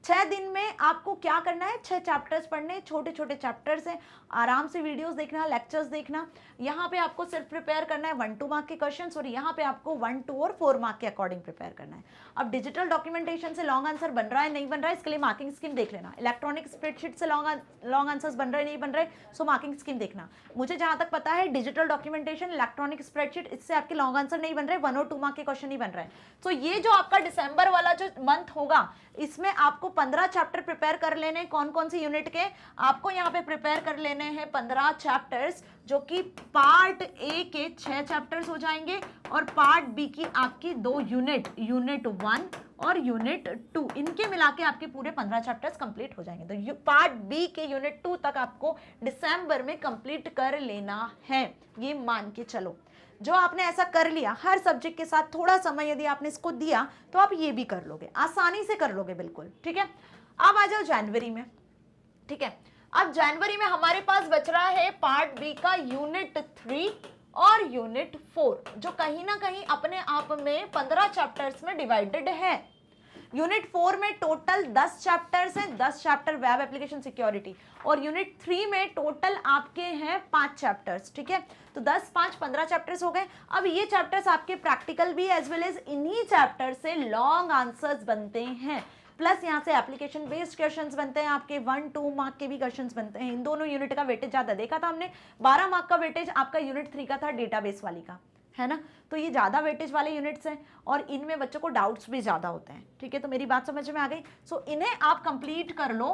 6 दिन में आपको क्या करना है? 6 चैप्टर्स पढ़ने, छोटे छोटे चैप्टर्स हैं, आराम से वीडियोस देखना, लेक्चर्स देखना। यहाँ पे आपको सिर्फ प्रिपेयर करना है 1-2 मार्क के क्वेश्चंस, और यहाँ पे आपको 1, 2 और 4 मार्क के अकॉर्डिंग प्रिपेयर करना है। अब डिजिटल डॉक्यूमेंटेशन से लॉन्ग आंसर बन रहा है नहीं बन रहा है, इसके लिए मार्किंग स्कीम देख लेना। इलेक्ट्रॉनिक स्प्रेडशीट से लॉन्ग आंसर्स बन रहे नहीं बन रहे, सो मार्किंग स्कीम देखना। मुझे जहां तक पता है डिजिटल डॉक्यूमेंटेशन, इलेक्ट्रॉनिक स्प्रेडशीट, इससे आपके लॉन्ग आंसर नहीं बन रहे, 1 और 2 मार्क के क्वेश्चन नहीं बन रहे। तो ये जो आपका दिसंबर वाला जो मंथ होगा, इसमें आपको 15 चैप्टर प्रिपेयर कर लेने। कौन कौन सी यूनिट के? आपको यहाँ पे प्रिपेयर कर लेने हैं 15 चैप्टर्स, जो कि पार्ट ए के 6 चैप्टर्स हो जाएंगे, और पार्ट बी की आपकी 2 यूनिट 1 और यूनिट 2, इनके मिला के आपके पूरे 15 चैप्टर्स कंप्लीट हो जाएंगे। तो पार्ट बी के यूनिट 2 तक आपको दिसंबर में कंप्लीट कर लेना है, ये मान के चलो। जो आपने ऐसा कर लिया, हर सब्जेक्ट के साथ थोड़ा समय यदि आपने इसको दिया तो आप ये भी कर लोगे, आसानी से कर लोगे, बिल्कुल, ठीक है? अब आ जाओ जनवरी में, ठीक है? अब जनवरी में हमारे पास बच रहा है पार्ट बी का यूनिट 3 और यूनिट 4, जो कहीं ना कहीं अपने आप में 15 चैप्टर्स में डिवाइडेड है। यूनिट 4 में टोटल 10 चैप्टर्स हैं, 10 चैप्टर वेब एप्लीकेशन सिक्योरिटी, और यूनिट 3 में टोटल आपके हैं 5 चैप्टर्स, ठीक है? तो 10, 5, 15 चैप्टर्स हो गए। अब ये चैप्टर्स आपके प्रैक्टिकल भी एज वेल एज इन्हीं चैप्टर से लॉन्ग आंसर्स बनते हैं, प्लस यहाँ से एप्लीकेशन बेस्ड क्वेश्चंस बनते हैं, आपके 1-2 मार्क के भी क्वेश्चंस बनते हैं। इन दोनों यूनिट का वेटेज ज्यादा देखा था हमने, 12 मार्क का वेटेज आपका यूनिट 3 का था, डेटाबेस वाली का, है ना? तो ये ज्यादा वेटेज वाले यूनिट्स हैं, और इनमें बच्चों को डाउट्स भी ज्यादा होते हैं, ठीक है? तो मेरी बात समझ में आ गई? सो इन्हें आप कंप्लीट कर लो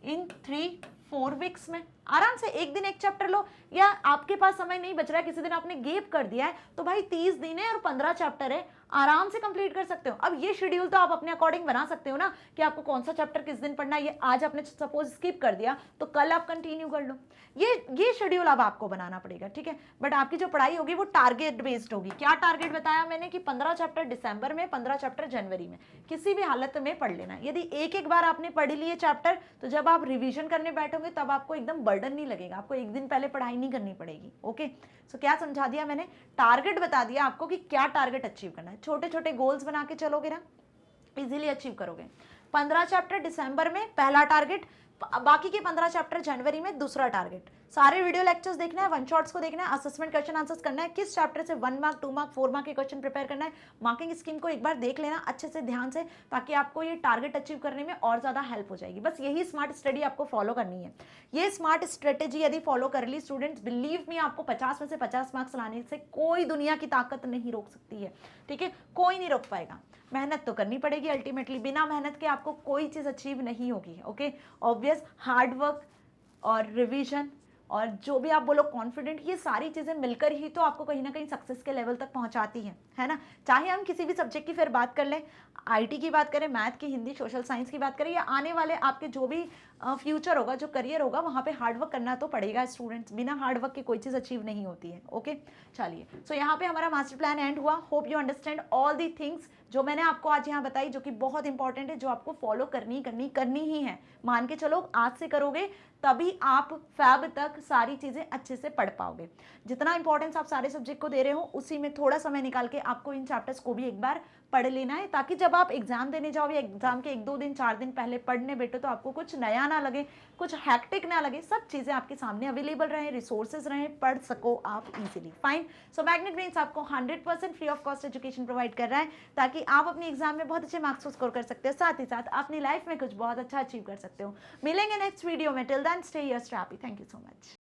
इन 3-4 वीक्स में, आराम से। एक दिन एक चैप्टर लो, या आपके पास समय नहीं बच रहा है, किसी दिन आपने गैप कर दिया है, तो भाई 30 दिन है और 15 चैप्टर है, आराम से कंप्लीट कर सकते हो। अब ये शेड्यूल तो आप अपने अकॉर्डिंग बना सकते हो ना, कि आपको कौन सा चैप्टर किस दिन पढ़ना है। ये आज आपने सपोज स्किप कर दिया तो कल आप कंटिन्यू कर लो, ये शेड्यूल अब आपको बनाना पड़ेगा, ठीक है? बट आपकी जो पढ़ाई होगी वो टारगेट बेस्ड होगी। क्या टारगेट बताया मैंने? कि 15 चैप्टर दिसंबर में, 15 चैप्टर जनवरी में, किसी भी हालत में पढ़ लेना। यदि एक बार आपने पढ़ लिए चैप्टर, तो जब आप रिविजन करने बैठोगे तब आपको एकदम बर्डन नहीं लगेगा, आपको एक दिन पहले पढ़ाई नहीं करनी पड़ेगी। ओके, सो क्या समझा दिया मैंने? टारगेट बता दिया आपको कि क्या टारगेट अचीव करना है। छोटे छोटे गोल्स बना के चलोगे ना, इजीली अचीव करोगे। 15 चैप्टर दिसंबर में पहला टारगेट, बाकी के 15 चैप्टर जनवरी में दूसरा टारगेट। सारे वीडियो लेक्चर्स देखना है, वन शॉट्स को देखना है, असेसमेंट क्वेश्चन आंसर्स करना है, किस चैप्टर से 1 मार्क 2 मार्क 4 मार्क के क्वेश्चन प्रिपेयर करना है। मार्किंग स्कीम को एक बार देख लेना अच्छे से ध्यान से, ताकि आपको ये टारगेट अचीव करने में और ज़्यादा हेल्प हो जाएगी। बस यही स्मार्ट स्टडी आपको फॉलो करनी है। ये स्मार्ट स्ट्रेटेजी यदि फॉलो कर ली स्टूडेंट्स, बिलीव मी, आपको 50 में से 50 मार्क्स लाने से कोई दुनिया की ताकत नहीं रोक सकती है। ठीक है, कोई नहीं रोक पाएगा। मेहनत तो करनी पड़ेगी अल्टीमेटली, बिना मेहनत के आपको कोई चीज़ अचीव नहीं होगी। ओके, ऑब्वियस हार्ड वर्क और रिवीजन और जो भी आप बोलो कॉन्फिडेंट, ये सारी चीज़ें मिलकर ही तो आपको कहीं ना कहीं सक्सेस के लेवल तक पहुंचाती हैं, है ना। चाहे हम किसी भी सब्जेक्ट की फिर बात कर लें, आईटी की बात करें, मैथ की, हिंदी, सोशल साइंस की बात करें, या आने वाले आपके जो भी फ्यूचर होगा, जो करियर होगा, वहाँ पे हार्डवर्क करना तो पड़ेगा स्टूडेंट्स। बिना हार्डवर्क के कोई चीज़ अचीव नहीं होती है। ओके, चलिए, सो यहाँ पे हमारा मास्टर प्लान एंड हुआ। Hope you understand all the things जो मैंने आपको आज यहाँ बताई, जो कि बहुत इंपॉर्टेंट है, जो आपको फॉलो करनी ही है। मान के चलो, आज से करोगे तभी आप फैब तक सारी चीज़ें अच्छे से पढ़ पाओगे। जितना इंपॉर्टेंस आप सारे सब्जेक्ट को दे रहे हो, उसी में थोड़ा समय निकाल के आपको इन चैप्टर्स को भी एक बार पढ़ लेना है, ताकि जब आप एग्जाम देने जाओ या एग्जाम के 1-2 दिन 4 दिन पहले पढ़ने बैठो तो आपको कुछ नया ना लगे, कुछ हैक्टिक ना लगे, सब चीज़ें आपके सामने अवेलेबल रहे, रिसोर्सेज रहे, पढ़ सको आप इजीली। फाइन। सो मैग्नेट ब्रेन्स आपको 100% free of cost education provide कर रहा है, ताकि आप अपने एग्जाम में बहुत अच्छे मार्क्स को स्कोर कर सकते हो, साथ ही साथ अपनी लाइफ में कुछ बहुत अच्छा अचीव कर सकते हो। मिलेंगे नेक्स्ट वीडियो में। Till then stay here, stay happy. Thank you so much.